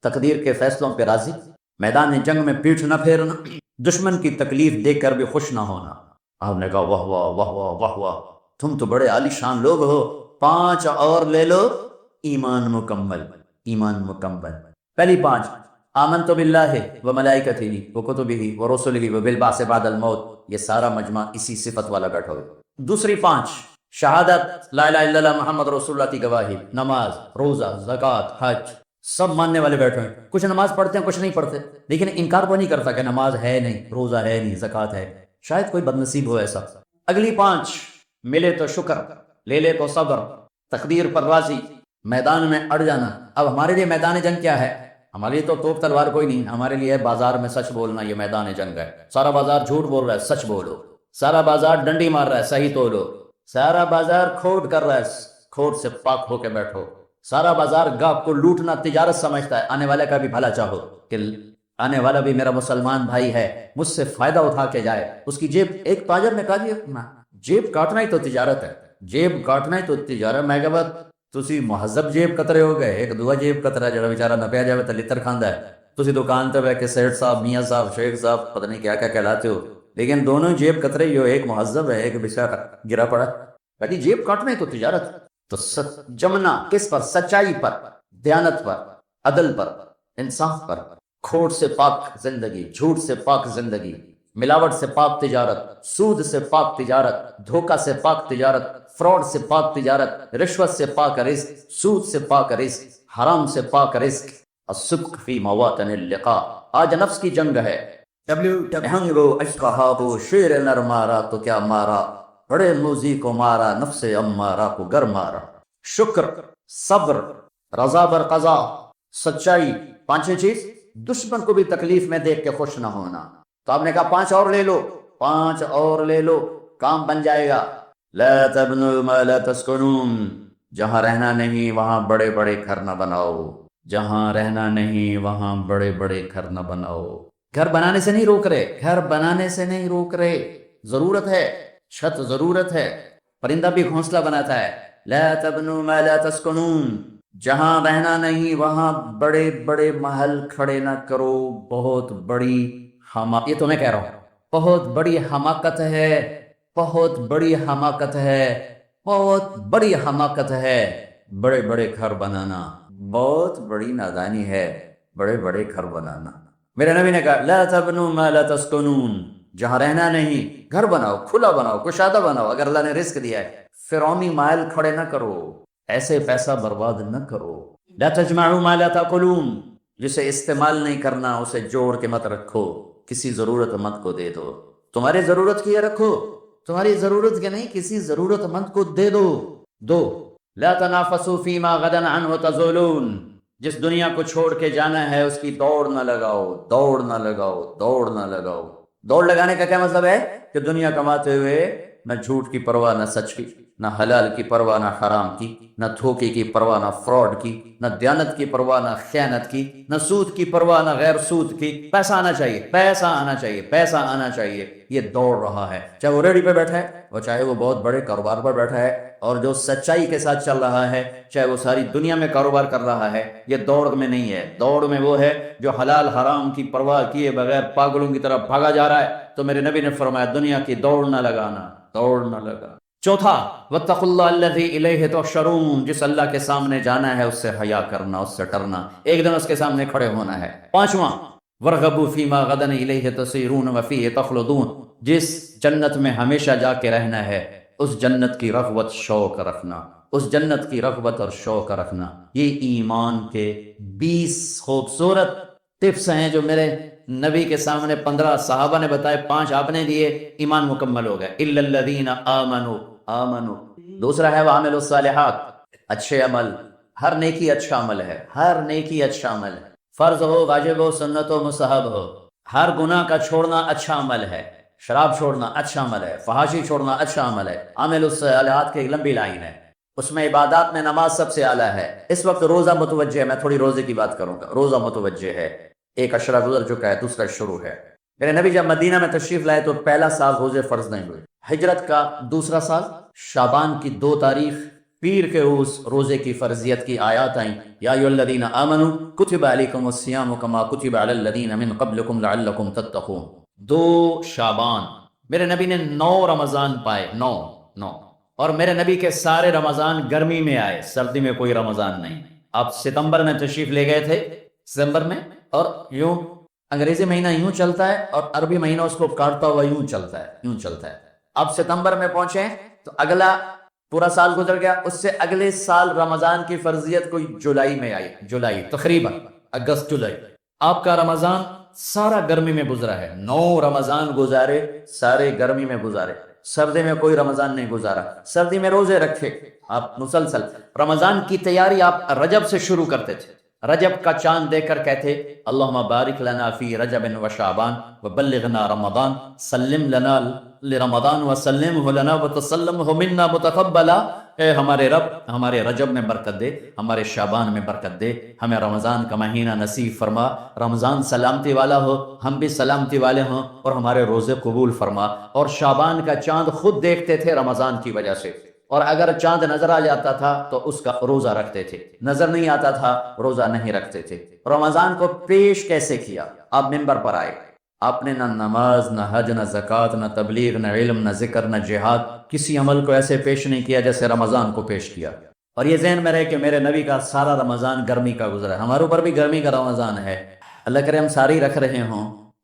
تقدیر کے فیصلوں پہ راضی، میدان جنگ میں پیٹھ نہ پھیرنا، دشمن کی تکلیف دیکھ کر بھی خوش نہ ہونا۔ آپ نے کہا واہ واہ واہ واہ واہ واہ، تم تو بڑے عالی شان لوگ ہو۔ 5 اور لے لو، ایمان مکمل، ایمان مکمل۔ پہلی 5، آمنت باللہ و ملائکتہ و کتبہ و رسلہ و بالبعث بعد الموت، یہ سارا مجمع اسی صفت والا بیٹھا ہو۔ دوسری 5، شہادت، لا الہ الا اللہ محمد رسول اللہ کی گواہی، نماز، روزہ، زکوٰۃ، حج، سب ماننے والے بیٹھے ہیں۔ کچھ نماز پڑھتے ہیں، کچھ نہیں پڑھتے، لیکن انکار وہ نہیں کرتا کہ نماز ہے نہیں، روزہ ہے نہیں، زکوٰۃ ہے۔ شاید کوئی بد نصیب ہو ایسا۔ اگلی 5، ملے تو شکر، لے لے تو صبر، تقدیر پر راضی، میدان میں اڑ جانا۔ اب ہمارے لیے میدان جنگ کیا ہے؟ ہمارے لیے تو توپ تلوار کوئی نہیں، ہمارے لیے بازار میں سچ بولنا، یہ میدان جنگ ہے۔ سارا بازار جھوٹ بول رہا ہے، سچ بولو۔ سارا بازار ڈنڈی مار رہا ہے، صحیح تولو۔ سارا بازار کھوٹ کر رہا ہے، کھوٹ سے پاک ہو کے بیٹھو۔ سارا بازار گاہک کو لوٹنا تجارت سمجھتا ہے، آنے والے کا بھی بھلا چاہو کہ آنے والا بھی میرا مسلمان بھائی ہے، مجھ سے فائدہ اٹھا کے جائے۔ اس کی جیب، ایک تاجر نے کہا جیب کاٹنا ہی تو تجارت ہے، جیب کاٹنا ہی تو تجارت۔ میں کہ بات تسی مہذب جیب کترے ہو گئے، ایک دعا جیب کترا جڑا بیچارہ نہ پیا جائے تو لتر کھاندا ہے۔ تسی دکان تے بیٹھ کے سیٹ صاحب، میاں صاحب، شیخ صاحب، پتہ نہیں کیا کیا کہلاتے ہو، لیکن دونوں جیب کترے ہی ہو، ایک مہذب ہے، ایک بیچارہ گرا پڑا۔ بیٹی جیب کاٹنا ہی تو تجارت۔ تو جمنا کس پر؟ سچائی پر، دیانت پر، عدل پر، انصاف پر، کھوٹ سے پاک زندگی، جھوٹ سے پاک زندگی، ملاوٹ سے پاک تجارت، سود سے پاک تجارت، دھوکہ سے پاک تجارت، فراڈ سے پاک تجارت، رشوت سے پاک رزق، سود سے پاک رزق، حرام سے پاک رزق، الصدق فی مواطن اللقاء۔ آج نفس کی جنگ ہے، شیر نر مارا تو کیا مارا، بڑے موزی کو مارا، نفس امارہ کو گر مارا۔ شکر، صبر، رضا بر قضا، سچائی، پانچویں چیز دشمن کو بھی تکلیف میں دیکھ کے خوش نہ ہونا۔ تو آپ نے کہا 5 اور لے لو، 5 اور لے لو، کام بن جائے گا۔ لا تبنوا ما لا تسکنون، جہاں رہنا نہیں وہاں بڑے بڑے گھر نہ بناؤ، جہاں رہنا نہیں وہاں بڑے بڑے گھر نہ بناؤ۔ گھر بنانے سے نہیں روک رہے، گھر بنانے سے نہیں روک رہے، ضرورت ہے، چھت ضرورت ہے، پرندہ بھی گھونسلہ بناتا ہے۔ لا تبنوا ما لا تسکنون، جہاں رہنا نہیں وہاں بڑے بڑے محل کھڑے نہ کرو، بہت بڑی یہ تو میں کہہ رہا ہوں، بہت بڑی حماقت ہے، بہت بڑی حماقت ہے، بہت بڑی حماقت ہے بڑے بڑے گھر بنانا، بہت بڑی نادانی ہے بڑے بڑے گھر بنانا۔ میرے نبی نے کہا لا تبنوا ما لا تسکنون، جہاں رہنا نہیں گھر بناؤ، کھلا بناؤ، کشادہ بناؤ۔ اگر اللہ نے رزق دیا ہے، فرعونی محل کھڑے نہ کرو، ایسے پیسہ برباد نہ کرو۔ لا تجمعوا ما لا تاکلون، جسے استعمال نہیں کرنا اسے جوڑ کے مت رکھو، کسی ضرورت مند کو دے دو۔ تمہاری ضرورت کی ہے رکھو، تمہاری ضرورت کے نہیں کسی ضرورت مند کو دے دو۔ لا تنافسوا فیما غدا عنہ تزولون، جس دنیا کو چھوڑ کے جانا ہے اس کی دوڑ نہ لگاؤ، دوڑ نہ لگاؤ، دوڑ نہ لگاؤ۔ دوڑ لگانے کا کیا مطلب ہے؟ کہ دنیا کماتے ہوئے نہ جھوٹ کی پرواہ نہ سچ کی، نہ حلال کی پرواہ نہ حرام کی، نہ دھوکے کی پرواہ نہ فراڈ کی، نہ دیانت کی پرواہ نہ خیانت کی، نہ سود کی پرواہ نہ غیر سود کی۔ پیسہ آنا چاہیے، پیسہ آنا چاہیے، پیسہ آنا چاہیے، یہ دوڑ رہا ہے، چاہے وہ ریڑھی پہ بیٹھا ہے، وہ چاہے وہ بہت بڑے کاروبار پر بیٹھا ہے، اور جو سچائی کے ساتھ چل رہا ہے چاہے وہ ساری دنیا میں کاروبار کر رہا ہے، یہ دوڑ میں نہیں ہے۔ دوڑ میں وہ ہے جو حلال حرام کی پرواہ کیے بغیر پاگلوں کی طرف بھاگا جا رہا ہے۔ تو میرے نبی نے فرمایا دنیا کی دوڑ نہ لگانا، دوڑ نہ لگا۔ چوتھا واتقوا اللہ الذی الیہ تحشرون، جس اللہ کے سامنے جانا ہے اس سے حیا کرنا، اس سے ڈرنا، ایک دن اس کے سامنے کھڑے ہونا ہے۔ پانچواں وارغبوا فیما غدا الیہ تسیرون وفیہ تخلدون، جس جنت میں ہمیشہ جا کے رہنا ہے اس جنت کی رغبت شوق رکھنا، اس جنت کی رغبت اور شوق رکھنا۔ یہ ایمان کے 20 خوبصورت ٹپس ہیں جو میرے نبی کے سامنے 15 صحابہ نے بتائے، 5 آپ نے دیے، ایمان مکمل ہو گئے۔ الا الذین آمنوا۔ دوسرا ہے وعملوا الصالحات، اچھے عمل، ہر نیکی اچھا عمل ہے، ہر نیکی اچھا عمل ہے، فرض ہو واجب ہو سنت ہو مستحب ہو، ہر گناہ کا چھوڑنا اچھا عمل ہے، شراب چھوڑنا اچھا عمل ہے، فحاشی چھوڑنا اچھا عمل ہے۔ عملوا الصالحات کی ایک لمبی لائن ہے، اس میں عبادات میں نماز سب سے اعلیٰ ہے۔ اس وقت روزہ متوجہ ہے، میں تھوڑی روزے کی بات کروں گا۔ روزہ متوجہ ہے، ایک اشرہ گزر چکا ہے، دوسرا شروع ہے۔ میرے نبی جب مدینہ میں تشریف لائے تو پہلا سال روزے فرض نہیں ہوئے، ہجرت کا دوسرا سال شعبان کی 2 تاریخ پیر کے اس روزے کی فرضیت کی آیات آئیں، یا ایھا الذین آمنوا کتب علیکم الصیام کما کتب علی الذین من قبلکم لعلکم تتقون۔ 2 شعبان، میرے نبی نے 9 رمضان پائے، 9 اور میرے نبی کے سارے رمضان گرمی میں آئے، سردی میں کوئی رمضان نہیں۔ آپ ستمبر میں تشریف لے گئے تھے، ستمبر میں، اور یوں انگریزی مہینہ یوں چلتا ہے اور عربی مہینہ اس کو کاٹتا ہوا یوں چلتا ہے۔ اب ستمبر میں پہنچے تو اگلا پورا سال گزر گیا، اس سے اگلے سال رمضان کی فرضیت کوئی جولائی میں آئی، جولائی تقریباً اگست جولائی۔ آپ کا رمضان سارا گرمی میں گزرا ہے، 9 رمضان گزارے، سارے گرمی میں گزارے، سردی میں کوئی رمضان نہیں گزارا۔ سردی میں روزے رکھے آپ مسلسل، رمضان کی تیاری آپ رجب سے شروع کرتے تھے، رجب کا چاند دیکھ کر کہتے اللہم بارک لنا فی رجب و شعبان وبلغنا رمضان، سلم لنا لرمضان وسلمہ لنا وتسلمہ منا متقبلا۔ اے ہمارے رب، ہمارے رجب میں برکت دے، ہمارے شعبان میں برکت دے، ہمیں رمضان کا مہینہ نصیب فرما، رمضان سلامتی والا ہو، ہم بھی سلامتی والے ہوں، اور ہمارے روزے قبول فرما۔ اور شعبان کا چاند خود دیکھتے تھے رمضان کی وجہ سے، اور اگر چاند نظر آ جاتا تھا تو اس کا روزہ رکھتے تھے، نظر نہیں آتا تھا روزہ نہیں رکھتے تھے۔ رمضان کو پیش کیسے کیا؟ آپ منبر پر آئے، آپ نے نہ نماز، نہ حج، نہ زکوٰۃ، نہ تبلیغ، نہ علم، نہ ذکر، نہ جہاد، کسی عمل کو ایسے پیش نہیں کیا جیسے رمضان کو پیش کیا۔ اور یہ ذہن میں رہے کہ میرے نبی کا سارا رمضان گرمی کا گزرا ہے، ہمارے اوپر بھی گرمی کا رمضان ہے، اللہ کرے ہم ساری رکھ رہے ہوں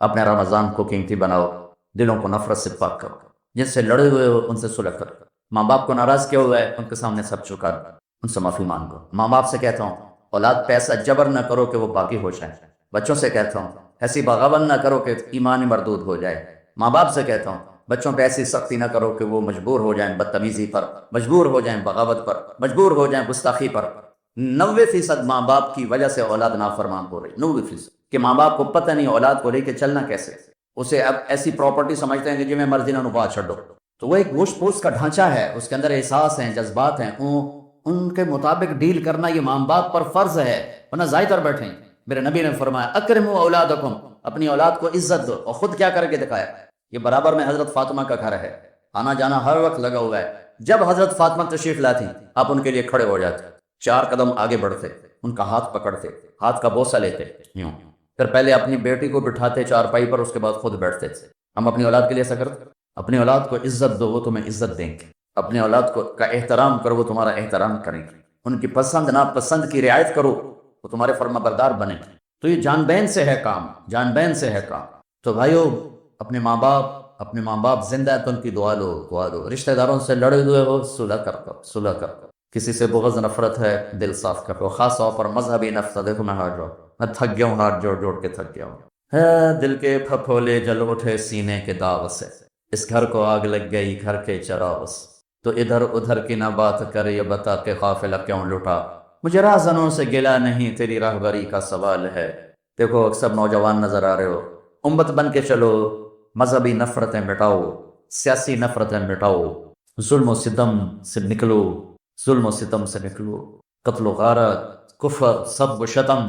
اپنے رمضان کو قیمتی بناؤ، دلوں کو نفرت سے پاک کرو، جن سے لڑے ہوئے ہو ان سے صلح کرو، ماں باپ کو ناراض کیا ہوا ہے ان کے سامنے سب چکا دو، ان سے معافی مانگو۔ ماں باپ سے کہتا ہوں اولاد پہ ایسا جبر نہ کرو کہ وہ باغی ہو جائے۔ بچوں سے کہتا ہوں ایسی بغاوت نہ کرو کہ ایمان مردود ہو جائے۔ ماں باپ سے کہتا ہوں بچوں پہ ایسی سختی نہ کرو کہ وہ مجبور ہو جائیں بدتمیزی پر، مجبور ہو جائیں بغاوت پر، مجبور ہو جائیں گستاخی پر۔ 90% ماں باپ کی وجہ سے اولاد نافرمان ہو رہی، 90%، کہ ماں باپ کو پتہ نہیں اولاد کو لے کے چلنا کیسے، اسے اب ایسی پراپرٹی سمجھتے ہیں کہ جی میں مرضی نہ نبا چھڈو۔ تو وہ ایک گوشت پوست کا ڈھانچہ ہے، اس کے اندر احساس ہیں، جذبات ہیں، ان کے مطابق ڈیل کرنا یہ ماں باپ پر فرض ہے، ورنہ ضائع تر بیٹھیں۔ میرے نبی نے فرمایا اکرموا اولادکم، اپنی اولاد کو عزت دو، اور خود کیا کر کے دکھایا؟ یہ برابر میں حضرت فاطمہ کا گھر ہے، آنا جانا ہر وقت لگا ہوا ہے۔ جب حضرت فاطمہ تشریف لاتی آپ ان کے لیے کھڑے ہو جاتے، 4 قدم آگے بڑھتے، ان کا ہاتھ پکڑتے، ہاتھ کا بوسہ لیتے، یوں پھر پہلے اپنی بیٹی کو بٹھاتے چارپائی پر، اس کے بعد خود بیٹھتے تھے۔ ہم اپنی اولاد کے لیے ایسا کرتے؟ اپنی اولاد کو عزت دو، وہ تمہیں عزت دیں گے۔ اپنی اولاد کا احترام کرو، وہ تمہارا احترام کریں گے۔ ان کی پسند ناپسند کی رعایت کرو، وہ تمہارے فرما بردار بنیں گے۔ تو یہ جان بین سے ہے کام، جان بین سے ہے کام۔ تو بھائیو، اپنے ماں باپ زندہ ہے تو ان کی دعا لو، دعا لو۔ رشتہ داروں سے لڑے ہوئے ہو صلح کر دو، صلح کر دو۔ کسی سے بغض نفرت ہے دل صاف کر دو، خاص طور پر مذہبی نفرت۔ دیکھو میں ہاتھ جوڑ، میں تھک گیا ہوں، ہاتھ جوڑ جوڑ کے تھک گیا ہوں۔ ہے دل کے پھپھولے جل اٹھے سینے کے داغ سے، اس گھر کو آگ لگ گئی گھر کے چراغ سے۔ تو ادھر ادھر کی نہ بات کر، یہ بتا کہ قافلہ کیوں لٹا۔ مجھے راہزنوں سے گلا نہیں، تیری راہبری کا سوال ہے۔ دیکھو سب نوجوان نظر آ رہے ہو، امت بن کے چلو، مذہبی نفرتیں مٹاؤ، سیاسی نفرتیں مٹاؤ، ظلم و ستم سے نکلو، ظلم و ستم سے نکلو۔ قتل و غارت، کفر، سب و شتم،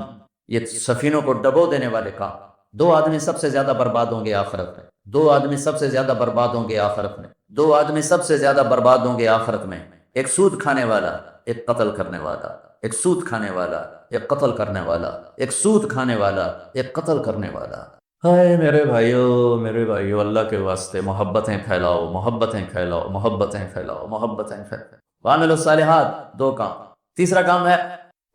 یہ سفینوں کو ڈبو دینے والے کام۔ 2 آدمی سب سے زیادہ برباد ہوں گے آخرت میں، 2 آدمی سب سے زیادہ برباد ہوں گے آخرت میں، 2 آدمی سب سے زیادہ برباد ہوں گے آخرت میں، ایک سود کھانے والا، ایک قتل کرنے والا، ایک سود کھانے والا، ایک قتل کرنے والا، ایک سود کھانے والا، ایک قتل کرنے والا۔ ہائے میرے بھائیو، اللہ کے واسطے محبتیں پھیلاؤ، محبتیں پھیلاؤ، محبتیں پھیلاؤ، محبتیں پھیلاؤ۔ وعملوا الصالحات، 2 کام۔ تیسرا کام ہے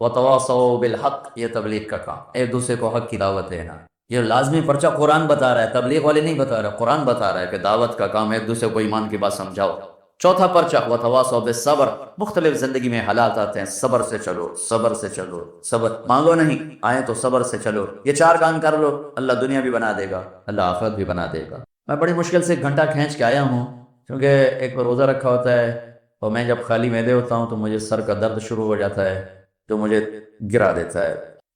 وتواصوا بالحق، یہ تبلیغ کا کام، ایک دوسرے کو حق کی دعوت دینا۔ یہ لازمی پرچہ قرآن بتا رہا ہے، تبلیغ والے نہیں بتا رہا، قرآن بتا رہا ہے کہ دعوت کا کام ایک دوسرے کو ایمان کی بات سمجھاؤ۔ چوتھا پرچہ وتواصوا بالصبر، مختلف زندگی میں حالات آتے ہیں، صبر سے چلو، صبر سے چلو، صبر مانگو نہیں، آئے تو صبر سے چلو۔ یہ 4 کام کر لو، اللہ دنیا بھی بنا دے گا، اللہ آخرت بھی بنا دے گا۔ میں بڑی مشکل سے 1 گھنٹہ کھینچ کے آیا ہوں، کیونکہ ایک روزہ رکھا ہوتا ہے، اور میں جب خالی معدے ہوتا ہوں تو مجھے سر کا درد شروع ہو جاتا ہے، جو مجھے گرا دیتا ہے۔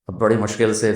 بڑی مشکل سے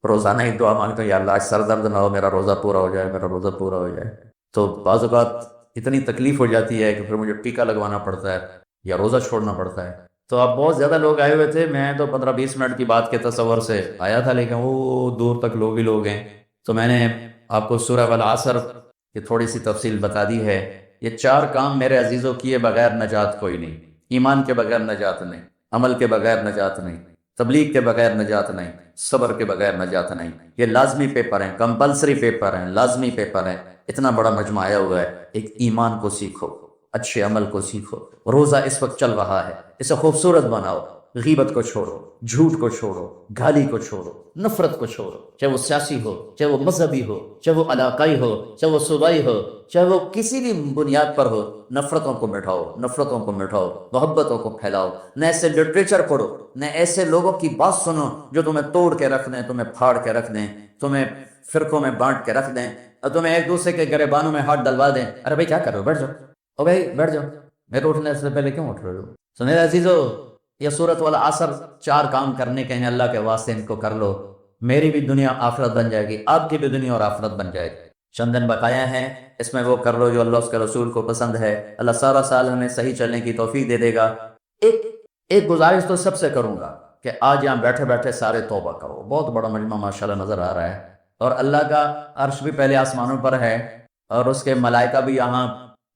روزانہ ہی دعا مانگتا ہوں، یا اللہ آج سر درد نہ ہو، میرا روزہ پورا ہو جائے، میرا روزہ پورا ہو جائے۔ تو بعض اوقات اتنی تکلیف ہو جاتی ہے کہ پھر مجھے ٹیکا لگوانا پڑتا ہے یا روزہ چھوڑنا پڑتا ہے۔ تو اب بہت زیادہ لوگ آئے ہوئے تھے، میں تو 15-20 منٹ کی بات کے تصور سے آیا تھا، لیکن وہ دور تک لوگ ہی لوگ ہیں۔ تو میں نے آپ کو سورہ والعصر کی تھوڑی سی تفصیل بتا دی ہے۔ یہ 4 کام میرے عزیزوں کیے بغیر نجات کوئی نہیں، ایمان کے بغیر نجات نہیں، عمل کے بغیر نجات نہیں، تبلیغ کے بغیر نجات نہیں، صبر کے بغیر نجات نہیں۔ یہ لازمی پیپر ہیں، کمپلسری پیپر ہیں، لازمی پیپر ہیں۔ اتنا بڑا مجمع آیا ہوا ہے، ایک ایمان کو سیکھو، اچھے عمل کو سیکھو۔ روزہ اس وقت چل رہا ہے، اسے خوبصورت بناؤ، غیبت کو چھوڑو، جھوٹ کو چھوڑو، گالی کو چھوڑو، نفرت کو چھوڑو، چاہے وہ سیاسی ہو، چاہے وہ مذہبی ہو، چاہے وہ علاقائی ہو، چاہے وہ صوبائی ہو، چاہے وہ کسی بھی بنیاد پر ہو۔ نفرتوں کو مٹاؤ، نفرتوں کو مٹاؤ، محبتوں کو پھیلاؤ۔ نہ ایسے لٹریچر پڑھو، نہ ایسے لوگوں کی بات سنو جو تمہیں توڑ کے رکھ دیں، تمہیں پھاڑ کے رکھ دیں، تمہیں فرقوں میں بانٹ کے رکھ دیں، اور تمہیں ایک دوسرے کے گریبانوں میں ہاتھ ڈلوا دیں۔ ارے بھائی کیا کر رہے ہو، بیٹھ جاؤ، او بھائی بیٹھ جاؤ، میرے اٹھنے سے پہلے کیوں اٹھ رہے ہو؟ تو میرے عزیزو، یہ سورۃ والعصر 4 کام کرنے کے ہیں، اللہ کے واسطے ان کو کر لو، میری بھی دنیا آخرت بن جائے گی، آپ کی بھی دنیا اور آخرت بن جائے گی۔ چند دن بقایا ہیں، اس میں وہ کر لو جو اللہ اس کے رسول کو پسند ہے۔ اللہ سارا سال ہمیں صحیح چلنے کی توفیق دے دے گا۔ ایک گزارش تو سب سے کروں گا کہ آج یہاں بیٹھے بیٹھے سارے توبہ کرو۔ بہت بڑا مجمع ماشاءاللہ نظر آ رہا ہے، اور اللہ کا عرش بھی پہلے آسمانوں پر ہے، اور اس کے ملائکہ بھی یہاں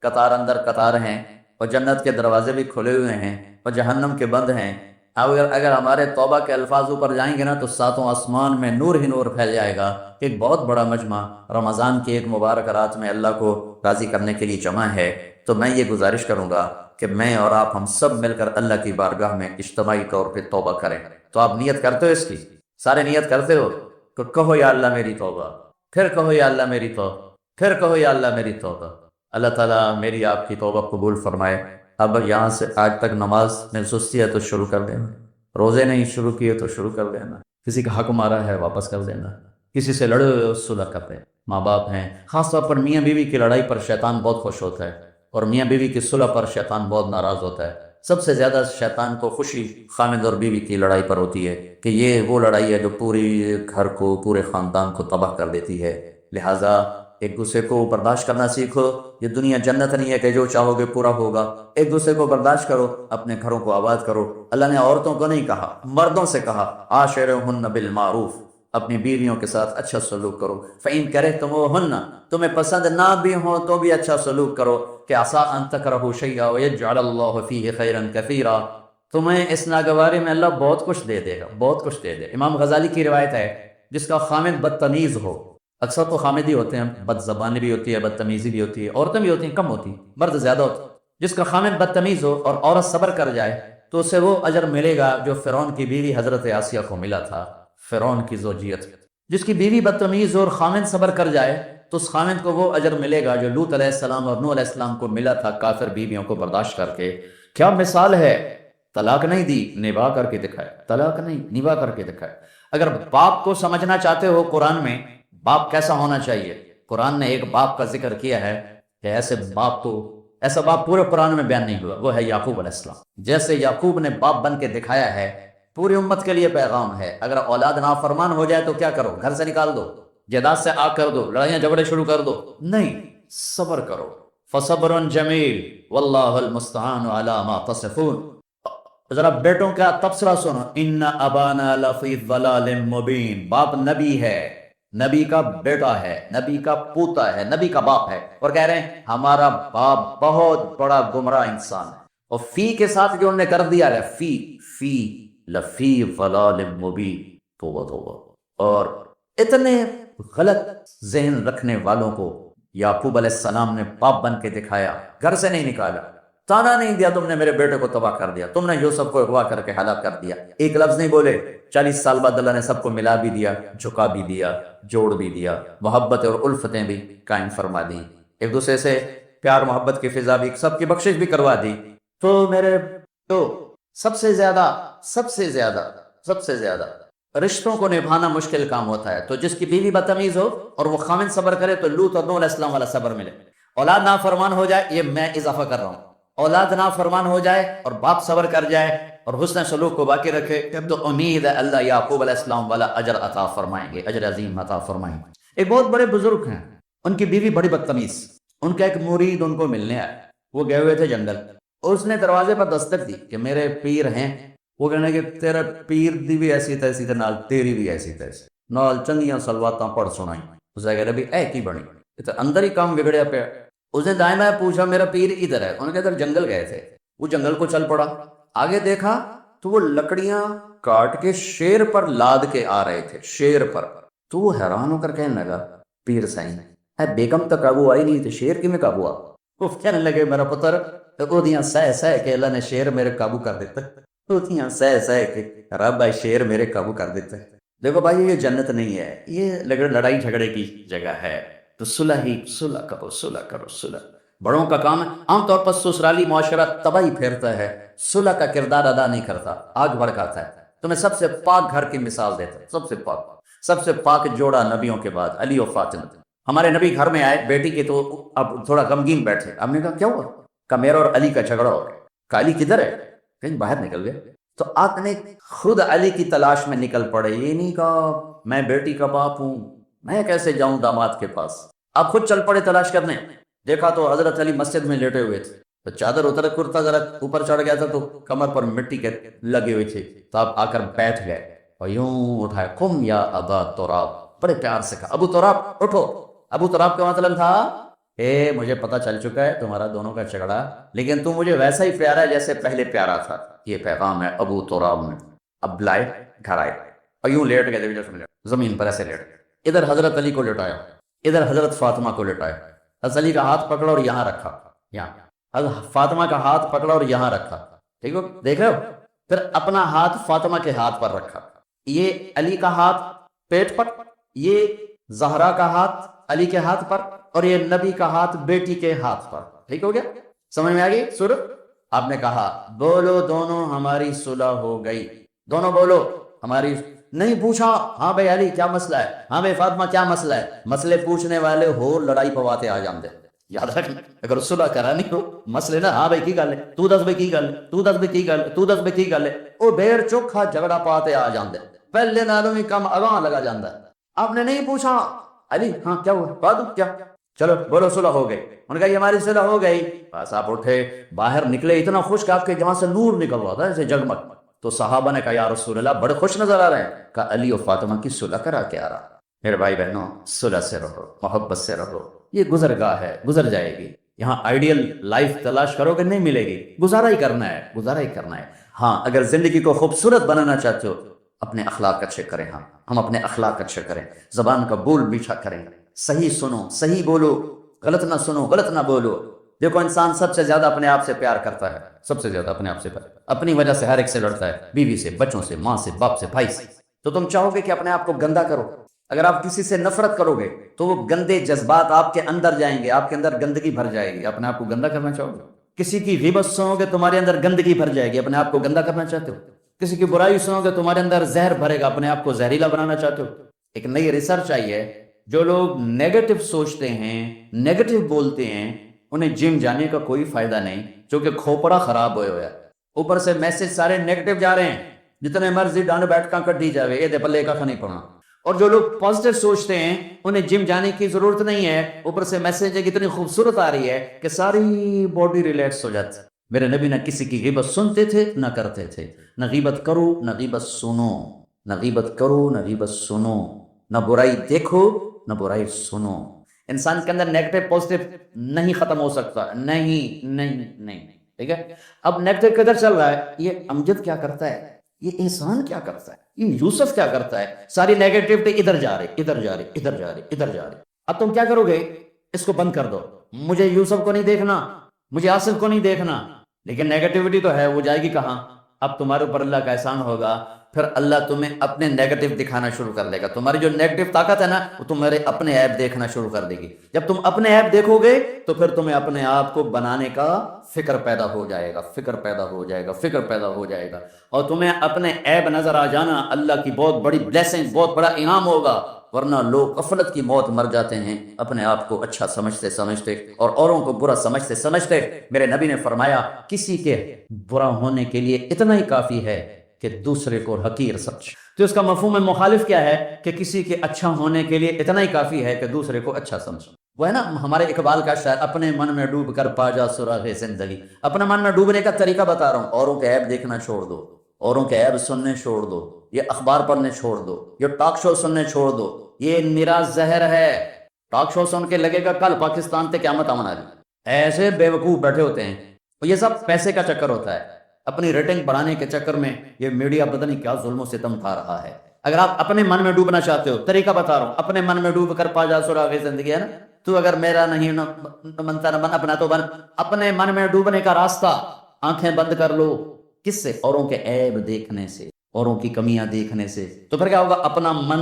قطار اندر قطار ہیں، اور جنت کے دروازے بھی کھلے ہوئے ہیں، اور جہنم کے بند ہیں۔ اگر ہمارے توبہ کے الفاظ اوپر جائیں گے نا تو 7 آسمان میں نور ہی نور پھیل جائے گا۔ ایک بہت بڑا مجمع رمضان کی ایک مبارک رات میں اللہ کو راضی کرنے کے لیے جمع ہے۔ تو میں یہ گزارش کروں گا کہ میں اور آپ ہم سب مل کر اللہ کی بارگاہ میں اجتماعی طور پہ توبہ کریں۔ تو آپ نیت کرتے ہو اس کی؟ سارے نیت کرتے ہو؟ تو کہو یا اللہ میری توبہ، پھر کہو یا اللہ میری توبہ، پھر کہو یا اللہ میری توبہ۔ اللہ تعالیٰ میری آپ کی توبہ قبول فرمائے۔ اب یہاں سے آج تک نماز میں سستی ہے تو شروع کر دینا، روزے نہیں شروع کیے تو شروع کر دینا، کسی کا حق مارا ہے واپس کر دینا، کسی سے لڑے ہوئے صلح کر دیں۔ ماں باپ ہیں، خاص طور پر میاں بیوی کی لڑائی پر شیطان بہت خوش ہوتا ہے، اور میاں بیوی کی صلح پر شیطان بہت ناراض ہوتا ہے۔ سب سے زیادہ شیطان کو خوشی خامد اور بیوی کی لڑائی پر ہوتی ہے کہ یہ وہ لڑائی ہے جو پوری گھر کو، پورے خاندان کو تباہ کر دیتی ہے۔ لہٰذا ایک دوسرے کو برداشت کرنا سیکھو۔ یہ دنیا جنت نہیں ہے کہ جو چاہو گے پورا ہوگا۔ ایک دوسرے کو برداشت کرو، اپنے گھروں کو آباد کرو۔ اللہ نے عورتوں کو نہیں کہا، مردوں سے کہا عاشرہن بالمعروف، اپنی بیویوں کے ساتھ اچھا سلوک کرو۔ فَإِن كَرِهْتُمُوهُنَّ، تمہیں پسند نہ بھی ہوں تو بھی اچھا سلوک کرو، کہ عسیٰ أَن تَكْرَهُوا شَيْئًا وَيَجْعَلَ اللَّهُ فِيهِ خَيْرًا كَثِيرًا، تمہیں اس ناگواری میں اللہ بہت کچھ دے دے گا، بہت کچھ دے دے۔ امام غزالی کی روایت ہے، جس کا خامد بدتمیز ہو، اکثر تو خامد ہی ہوتے ہیں، بد زبانی بھی ہوتی ہے، بدتمیزی بھی ہوتی ہے، عورتیں بھی ہوتی ہیں، کم ہوتی ہیں، مرد زیادہ ہوتے ہیں۔ جس کا خامد بدتمیز ہو اور عورت صبر کر جائے تو اسے وہ اجر ملے گا جو فرعون کی بیوی حضرت آسیہ کو ملا تھا، فرعون کی زوجیت۔ جس کی بیوی بدتمیز ہو اور خامد صبر کر جائے تو اس خامد کو وہ اجر ملے گا جو لوط علیہ السلام اور نوح علیہ السلام کو ملا تھا، کافر بیویوں کو برداشت کر کے۔ کیا مثال ہے! طلاق نہیں دی، نباہ کر کے دکھائے، طلاق نہیں، نباہ کر کے دکھائے۔ اگر باپ کو سمجھنا چاہتے ہو قرآن میں باپ کیسا ہونا چاہیے، قرآن نے ایک باپ کا ذکر کیا ہے کہ ایسا باپ پورے قرآن میں بیان نہیں ہوا، وہ ہے یعقوب علیہ السلام۔ جیسے یعقوب نے باپ بن کے دکھایا ہے، پوری امت کے لیے پیغام ہے۔ اگر اولاد نافرمان ہو جائے تو کیا کرو؟ گھر سے نکال دو، جائیداد سے آگ کر دو، لڑائیاں جھگڑے شروع کر دو؟ نہیں، صبر کرو۔ فصبر جمیل واللہ المستعان علی ما تصفون۔ ذرا بیٹوں کا تبصرہ سنو، ان ابانا لفی ضلال مبین۔ باپ نبی ہے، نبی کا بیٹا ہے، نبی کا پوتا ہے، نبی کا باپ ہے، اور کہہ رہے ہیں ہمارا باپ بہت بڑا گمراہ انسان ہے۔ اور فی کے ساتھ جو انہوں نے کر دیا ہے، فی لفی ضلال مبین، توبہ توبہ۔ اور اتنے غلط ذہن رکھنے والوں کو یعقوب علیہ السلام نے باپ بن کے دکھایا، گھر سے نہیں نکالا، تانا نہیں دیا تم نے میرے بیٹے کو تباہ کر دیا، تم نے یوسف کو اغوا کر کے ہلاک کر دیا، ایک لفظ نہیں بولے۔ 40 سال بعد اللہ نے سب کو ملا بھی دیا، جھکا بھی دیا، جوڑ بھی دیا، محبت اور الفتیں بھی قائم فرما دی، ایک دوسرے سے پیار محبت کی فضا بھی، سب کی بخشش بھی کروا دی۔ تو میرے تو سب سے زیادہ رشتوں کو نبھانا مشکل کام ہوتا ہے۔ تو جس کی بیوی بدتمیز ہو اور وہ خامن صبر کرے تو لوط اور نوح علیہ السلام والا صبر ملے۔ اولاد نافرمان ہو جائے، یہ میں اضافہ کر رہا ہوں، اولاد نافرمان ہو جائے اور باپ صبر کر جائے اور حسن سلوک کو باقی رکھے تو امید ہے اللہ یعقوب علیہ السلام والا اجر عطا فرمائیں گے، اجر عظیم عطا فرمائیں گے۔ ایک بہت بڑے بزرگ ہیں، ان کی بیوی بڑی بدتمیز، ان کا ایک مرید ان کو ملنے آیا، وہ گئے ہوئے تھے جنگل، اس نے دروازے پر دستک دی کہ میرے پیر ہیں۔ وہ کہنے کہ تیرا پیر دی بھی ایسی تیسی تے نال تیری بھی ایسی تیسی، نال چنگیاں سلواتاں پڑھ سنائی۔ اس نے کہا بھی اے کی بنی، یہ تو اندر ہی کام بگڑیا پیا۔ اس نے دائیں بائیں پوچھا میرا پیر ادھر ہے، انہوں نے کہا ادھر جنگل گئے تھے۔ وہ جنگل کو چل پڑا، آگے دیکھا تو وہ لکڑیاں کاٹ کے شیر پر لاد کے آ رہے تھے، شیر پر۔ تو وہ حیران ہو کر کہنے لگا پیر سائیں اے بیگم تک قابو آئی نہیں تو شیر کی میں قابو آ؟ وہ کہنے لگے میرا پتر اودیاں سہ کہ اللہ نے شیر میرے قابو کر دیتا، اودیاں سہ کہ رب آئی شیر میرے قابو کر دیتا۔ دیکھو بھائی یہ جنت نہیں ہے، یہ لڑائی جھگڑے کی جگہ ہے۔ تو صلح کرو۔ بڑوں کا کام ہے، عام طور پر سسرالی معاشرہ تباہی پھیرتا ہے، صلح کا کردار ادا نہیں کرتا، آگ بھڑکاتا ہے۔ تو میں سب سے پاک گھر کی مثال دیتا ہوں، سب سے پاک جوڑا نبیوں کے بعد علی و فاطمہ۔ ہمارے نبی گھر میں آئے، بیٹی کے تو اب تھوڑا غمگین بیٹھے، ہم نے کہا کیا ہوا؟ کہا میرا اور علی کا جھگڑا ہو گیا۔ کہا علی کدھر ہے؟ کہیں باہر نکل گئے۔ تو آپ نے خود علی کی تلاش میں نکل پڑے، یہ نہیں کہا میں بیٹی کا باپ ہوں، میں کیسے جاؤں داماد کے پاس، آپ خود چل پڑے تلاش کرنے۔ دیکھا تو حضرت علی مسجد میں لیٹے ہوئے تھے، تو چادر اتر کرتا ذرا اوپر چڑھ گیا تھا تو کمر پر مٹی کے لگے ہوئے تھے، تو آپ آ کر بیٹھ گئے اور یوں اٹھائے، قم یا ابا تراب، بڑے پیار سے کہا ابو تراب اٹھو۔ ابو تراب کا مطلب تھا اے مجھے پتہ چل چکا ہے تمہارا دونوں کا جھگڑا، لیکن تم مجھے ویسا ہی پیارا ہے جیسے پہلے پیارا تھا، یہ پیغام ہے ابو تراب میں۔ اب لائے گھر آئے اور یوں لیٹ گئے زمین پر، ایسے لیٹ گئے، ادھر حضرت علی کو لٹایا، ادھر حضرت فاطمہ کو لٹایا، حضرت علی کا ہاتھ پکڑا اور یہاں رکھا، یہاں حضرت فاطمہ کا ہاتھ پکڑا اور یہاں رکھا، ٹھیک ہو دیکھ رہے ہو؟ پھر اپنا ہاتھ فاطمہ کے ہاتھ پر رکھا، یہ علی کا ہاتھ پیٹ پر، یہ زہرا کا ہاتھ علی کے ہاتھ پر اور یہ نبی کا ہاتھ بیٹی کے ہاتھ پر. ٹھیک ہو گیا؟ سمجھ میں آ گئی صورت؟ آپ نے کہا بولو دونوں ہماری صلح ہو گئی، دونوں بولو ہماری. نہیں پوچھا ہاں بھائی علی کیا مسئلہ ہے، ہاں بھائی فاطمہ کیا مسئلہ ہے. مسئلے پوچھنے والے ہو لڑائی پواتے آ جاندے. یاد رکھنا اگر صلح کرانی ہو مسئلے نا ہاں بھائی کی گل ہے تو دس بھائی کی گل ہے تو دس بھائی کی گل ہے تو دس بھائی کی گل ہے وہ بھیڑ چوکھا جھگڑا پاتے آ جاندے، پہلے نالوں ہی کم اگاں لگا جاندا ہے. آپ نے نہیں پوچھا علی ہاں کیا ہوا بادو کیا، چلو بولو صلح ہو گئی. انہوں نے کہا یہ ہماری صلح ہو گئی. بس آپ اٹھے باہر نکلے اتنا خوش کہ آپ کے جہاں سے نور نکل رہا تھا ایسے جگمگ. تو صحابہ نے کہا یا رسول اللہ بڑے خوش نظر آ رہے ہیں. کہا علی اور فاطمہ کی صلح کرا کے آ رہا. میرے بھائی بہنوں صلح سے رہو، محبت سے رہو. یہ گزرگاہ ہے، گزر جائے گی. یہاں آئیڈیل لائف تلاش کرو گے نہیں ملے گی، گزارا ہی کرنا ہے، گزارا ہی کرنا ہے. ہاں اگر زندگی کو خوبصورت بنانا چاہتے ہو اپنے اخلاق اچھے کریں. ہاں ہم اپنے اخلاق اچھے کریں، زبان کا بول میٹھا کریں، صحیح سنو صحیح بولو، غلط نہ سنو غلط نہ بولو. دیکھو انسان سب سے زیادہ اپنے آپ سے پیار کرتا ہے، سب سے زیادہ اپنے آپ سے پیار، اپنی وجہ سے ہر ایک سے لڑتا ہے، بیوی سے، بچوں سے، ماں سے، باپ سے، بھائی سے. تو تم چاہو گے کہ اپنے آپ کو گندا کرو. اگر آپ کسی سے نفرت کرو گے تو وہ گندے جذبات آپ کے اندر جائیں گے، آپ کے اندر گندگی بھر جائے گی. اپنے آپ کو گندا کرنا چاہو گے؟ کسی کی غیبت سنو گے تمہارے اندر گندگی بھر جائے گی، اپنے آپ کو گندا کرنا چاہتے ہو؟ کسی کی برائی سنو گے تمہارے اندر زہر بھرے گا، اپنے آپ کو زہریلا بنانا چاہتے ہو؟ ایک نئی ریسرچ آئی ہے، جو لوگ نیگیٹو سوچتے ہیں، نیگیٹو بولتے ہیں، انہیں جم جانے کا کوئی فائدہ نہیں، کیونکہ کھوپڑا خراب ہوئے ہویا ہے. اوپر سے میسج سارے نیگیٹو جا رہے ہیں، جتنے مرضی ڈانڈ بیٹھ کا کٹ دی جاوے یہ دے پلے کا نہیں پڑنا. اور جو لوگ پازیٹیو سوچتے ہیں انہیں جم جانے کی ضرورت نہیں ہے، اوپر سے میسج اتنی خوبصورت آ رہی ہے کہ ساری باڈی ریلیکس ہو جاتی. میرے نبی نہ کسی کی غیبت سنتے تھے نہ کرتے تھے. نہ غیبت کرو نہ غیبت سنو، نہ غیبت کرو نہ غیبت سنو، نہ برائی دیکھو نہ برائی سنو. انسان کے اندر نیگیٹو پازیٹیو نہیں ختم ہو سکتا، نہیں نہیں نہیں. ٹھیک ہے؟ اب نیگیٹو کدھر چل رہا ہے؟ یہ امجد کیا کرتا ہے، یہ احسان کیا کرتا ہے، یہ یوسف کیا کرتا ہے، ساری نیگیٹیوٹی ادھر جا رہی ادھر جا رہی ادھر جا رہی ادھر جا رہی. اب تم کیا کرو گے؟ اس کو بند کر دو. مجھے یوسف کو نہیں دیکھنا، مجھے آصف کو نہیں دیکھنا. لیکن نیگیٹیوٹی تو ہے، وہ جائے گی کہاں؟ اب تمہارے اوپر اللہ کا احسان ہوگا، پھر اللہ تمہیں اپنے نیگیٹو دکھانا شروع کر دے گا. تمہاری جو نیگیٹو طاقت ہے نا وہ تمہارے اپنے عیب دیکھنا شروع کر دے گی. جب تم اپنے عیب دیکھو گے تو پھر تمہیں اپنے آپ کو بنانے کا فکر پیدا ہو جائے گا، فکر پیدا ہو جائے گا، فکر پیدا ہو جائے گا. اور تمہیں اپنے عیب نظر آ جانا اللہ کی بہت بڑی بلیسنگ، بہت بڑا انعام ہوگا. ورنہ لوگ غفلت کی موت مر جاتے ہیں اپنے آپ کو اچھا سمجھتے سمجھتے اور اوروں کو برا سمجھتے سمجھتے. میرے نبی نے فرمایا کسی کے برا ہونے کے لیے اتنا ہی کافی ہے کہ دوسرے کو حقیر سمجھ. تو اس کا مفہوم مخالف کیا ہے کہ کسی کے اچھا ہونے کے لیے اتنا ہی کافی ہے کہ دوسرے کو اچھا سمجھ. وہ ہے نا ہمارے اقبال کا شعر، اپنے من میں ڈوب کر پا جا سراغ زندگی. اپنے من میں ڈوبنے کا طریقہ بتا رہا ہوں. اوروں کے عیب دیکھنا چھوڑ دو، اوروں کے عیب سننے چھوڑ دو، یہ اخبار پڑھنے چھوڑ دو، یہ ٹاک شو سننے چھوڑ دو. یہ میرا زہر ہے. ٹاک شو سن کے لگے گا کل پاکستان تے قیامت آمنا دی. ایسے بیوقوف بیٹھے ہوتے ہیں. یہ سب پیسے کا چکر ہوتا ہے، اپنی ریٹنگ بڑھانے کے چکر میں یہ میڈیا پتہ نہیں کیا ظلم و ستم کھا رہا ہے. اگر آپ اپنے من میں ڈوبنا چاہتے ہو، طریقہ بتا رہا ہوں، اپنے من میں ڈوب کر پا جا سراغ زندگی. ہے نا، تو اگر میرا نہیں منتا نہ بن اپنا تو بن. اپنے من میں ڈوبنے کا راستہ آنکھیں بند کر لو. کس سے؟ اوروں کے عیب دیکھنے سے، اوروں کی کمیاں دیکھنے سے. تو پھر کیا ہوگا؟ اپنا من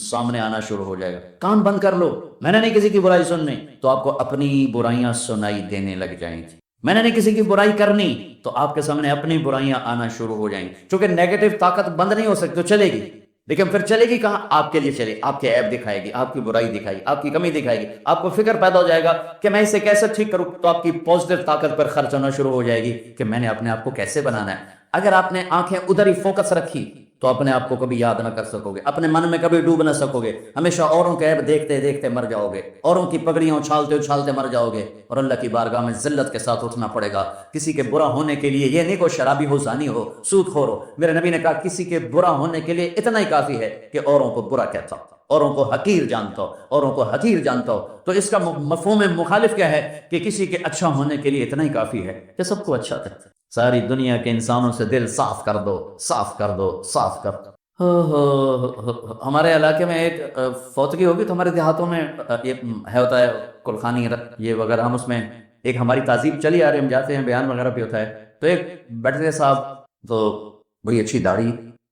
سامنے آنا شروع ہو جائے گا. کان بند کر لو، میں نے نہیں کسی کی برائی سننی، تو آپ کو اپنی برائیاں سنائی دینے لگ جائیں گی. میں نے نہیں کسی کی برائی کرنی تو آپ کے سامنے اپنی برائیاں آنا شروع ہو جائیں گی. چونکہ نیگیٹو طاقت بند نہیں ہو سکتی تو چلے گی، لیکن پھر چلے گی کہاں؟ آپ کے لیے چلے گی، آپ کے عیب دکھائے گی، آپ کی برائی دکھائے گی، آپ کی کمی دکھائے گی. آپ کو فکر پیدا ہو جائے گا کہ میں اسے کیسے ٹھیک کروں، تو آپ کی پازیٹیو طاقت پر خرچ ہونا شروع ہو جائے گی کہ میں نے اپنے آپ کو کیسے بنانا ہے. اگر آپ نے آنکھیں ادھر ہی فوکس رکھی تو اپنے آپ کو کبھی یاد نہ کر سکو گے، اپنے من میں کبھی ڈوب نہ سکو گے. ہمیشہ اوروں کے عیب دیکھتے دیکھتے مر جاؤ گے، اوروں کی پگڑیاں اچھالتے اچھالتے مر جاؤ گے، اور اللہ کی بارگاہ میں ذلت کے ساتھ اٹھنا پڑے گا. کسی کے برا ہونے کے لیے یہ نہیں کہ شرابی ہو، زانی ہو، سود خور ہو. میرے نبی نے کہا کسی کے برا ہونے کے لیے اتنا ہی کافی ہے کہ اوروں کو برا کہتا ہو، اوروں کو حقیر جانتا ہو، اوروں کو حقیر جانتا ہو. تو اس کا مفہوم مخالف کیا ہے کہ کسی کے اچھا ہونے کے لیے اتنا ہی کافی ہے کہ سب کو اچھا کرتا ہے. ساری دنیا کے انسانوں سے دل صاف کر دو، صاف کر دو، صاف کر دو. ہمارے علاقے میں ایک فوتگی ہوگی تو ہمارے دیہاتوں میں یہ ہوتا ہے کلخانی یہ وغیرہ. ہم اس میں ایک ہماری تہذیب چلی آ رہی، ہم جاتے ہیں بیان وغیرہ بھی ہوتا ہے. تو ایک بیٹھے صاحب تو بڑی اچھی داڑھی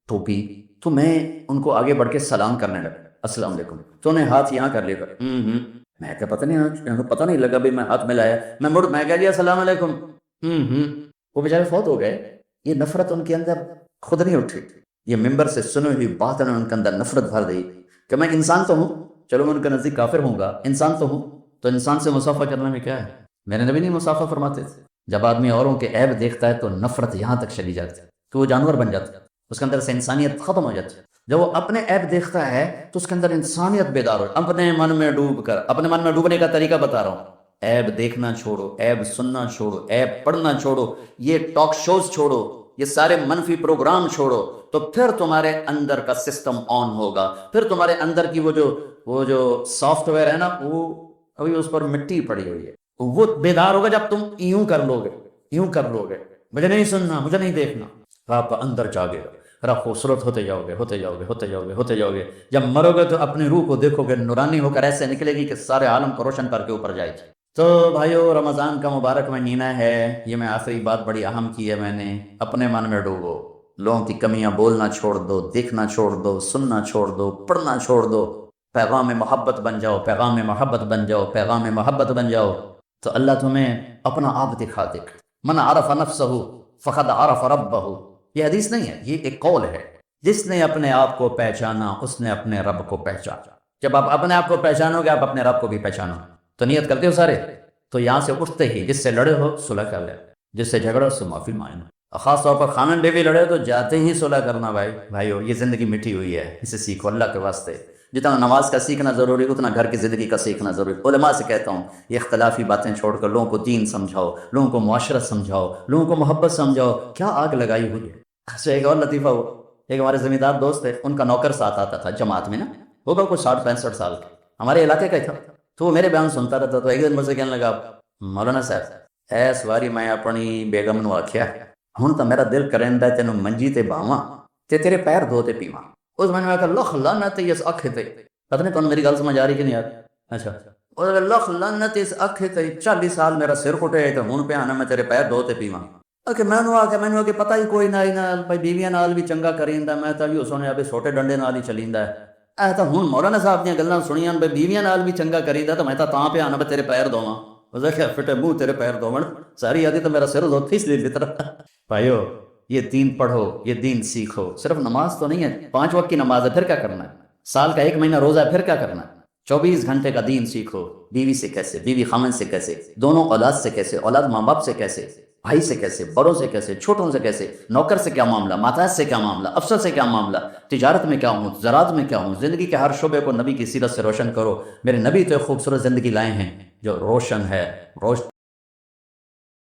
ٹوپی، تو میں ان کو آگے بڑھ کے سلام کرنے لگا. السلام علیکم، تو نے ہاتھ یہاں کر لیا میں کہا پتہ نہیں لگا بھی میں ہاتھ ملایا، میں کہہ دیا السلام علیکم، وہ بیچارے فوت ہو گئے۔ یہ نفرت ان کے اندر خود نہیں اٹھی، یہ ممبر سے سنی ہوئی بات نے ان کے اندر نفرت بھر دی کہ میں انسان تو ہوں، چلو میں ان کے نزدیک کافر ہوں گا، انسان تو ہوں، تو انسان سے مصافحہ کرنے میں کیا ہے؟ میرے نبی نہیں مصافحہ فرماتے تھے؟ جب آدمی اوروں کے عیب دیکھتا ہے تو نفرت یہاں تک چلی جاتی ہے کہ وہ جانور بن جاتا ہے، اس کے اندر سے انسانیت ختم ہو جاتی ہے۔ جب وہ اپنے عیب دیکھتا ہے تو اس کے اندر انسانیت بیدار ہو، اپنے من میں ڈوب کر، اپنے من میں ڈوبنے کا طریقہ بتا رہا ہوں، عیب دیکھنا چھوڑو، عیب سننا چھوڑو، عیب پڑھنا چھوڑو، یہ ٹاک شوز چھوڑو، یہ سارے منفی پروگرام چھوڑو، تو پھر تمہارے اندر کا سسٹم آن ہوگا، پھر تمہارے اندر کی وہ جو سافٹ ویئر ہے نا، وہ ابھی اس پر مٹی پڑی ہوئی ہے، وہ بیدار ہوگا جب تم یوں کر لو گے، مجھے نہیں سننا، مجھے نہیں دیکھنا، آپ اندر جاگے گا، خوبصورت ہوتے جاؤ گے، جب مرو گے تو اپنی روح کو دیکھو گے نورانی ہو کر ایسے نکلے گی کہ سارے عالم کو روشن کر کے اوپر جائے گی۔ تو بھائیو، رمضان کا مبارک مہینہ ہے، یہ میں آخری بات بڑی اہم کی ہے میں نے، اپنے من میں ڈوبو، لوگوں کی کمیاں بولنا چھوڑ دو، دیکھنا چھوڑ دو، سننا چھوڑ دو، پڑھنا چھوڑ دو، پیغام محبت بن جاؤ، پیغام محبت بن جاؤ، تو اللہ تمہیں اپنا آپ دکھا دے۔ من عرف نفسہ فقد عرف ربہ، یہ حدیث نہیں ہے، یہ ایک قول ہے، جس نے اپنے آپ کو پہچانا اس نے اپنے رب کو پہچانا۔ جب آپ اپنے آپ کو پہچانو گے، آپ اپنے رب کو بھی پہچانو۔ تو نیت کرتے ہو سارے؟ تو یہاں سے اٹھتے ہی جس سے لڑے ہو صلح کر لے، جس سے جھگڑو اس سے معافی مانگو، خاص طور پر خامن بیوی لڑے تو جاتے ہی صلح کرنا۔ بھائیو، یہ زندگی مٹی ہوئی ہے، اسے سیکھو اللہ کے واسطے۔ جتنا نماز کا سیکھنا ضروری، اتنا گھر کی زندگی کا سیکھنا ضروری۔ علماء سے کہتا ہوں، یہ اختلافی باتیں چھوڑ کر لوگوں کو دین سمجھاؤ، لوگوں کو معاشرت سمجھاؤ، لوگوں کو محبت سمجھاؤ۔ کیا آگ لگائی ہوئی ہے۔ اچھا، ایک اور لطیفہ ہوا، ایک ہمارے زمیندار دوست تھے، ان کا نوکر ساتھ آتا تھا جماعت میں نا، ہوگا کوئی 60-65 سال کا، ہمارے علاقے کا ہی تھا، تو وہ میرے بیان سنتا رہتا۔ تو ایک دن مجھ سے کہنے لگا، مولانا صاحب، ایس واری میں اپنی بیگم نو آکھیا ہن تو میرا دل کریندا تینوں منجی تے باواں تے تیرے پیر دھو تے پیواں۔ اس میں نے کہا لخ لعنت اس اکھ تے، پتہ نہیں تمہیں میری گل سمجھ آ رہی کہ نہیں آ رہی؟ اچھا، وہ لخ لعنت اس اکھ تے، 40 سال میرا سر کٹے تے ہن پہ آنا میں تیرے پیر دھو تے پیواں۔ کہ مینوں کہ پتہ ہی کوئی نہ بھائی، بیویاں نال بھی چنگا کریندا، میں تو بھی سنیا بھی چھوٹے ڈنڈے نال ہی چلیندا ہے۔ تو ہن مولانا صاحب دیاں گلاں سنیاں بھائی بیویاں نال بھی چنگا کریندا، تو میں تاں پہ آنا بھی تیرے پیر دھواں۔ اس کہ فٹے منہ تیرے پیر دھوون، ساری آدھی تو میرا سر دھوتی اس لیے طرح۔ بھائیو، یہ دین پڑھو، یہ دین سیکھو۔ صرف نماز تو نہیں ہے، 5 وقت کی نماز ہے، پھر کیا کرنا ہے؟ سال کا 1 مہینہ روزہ ہے، پھر کیا کرنا ہے؟ 24 گھنٹے کا دین سیکھو، بیوی سے کیسے، بیوی خامن سے کیسے، دونوں اولاد سے کیسے، اولاد ماں باپ سے کیسے، بھائی سے کیسے، بڑوں سے کیسے، چھوٹوں سے کیسے، نوکر سے کیا معاملہ، ماتحت سے کیا معاملہ، افسر سے کیا معاملہ، تجارت میں کیا ہوں، زراعت میں کیا ہوں۔ زندگی کے ہر شعبے کو نبی کی سیرت سے روشن کرو۔ میرے نبی تو ایک خوبصورت زندگی لائے ہیں جو روشن ہے،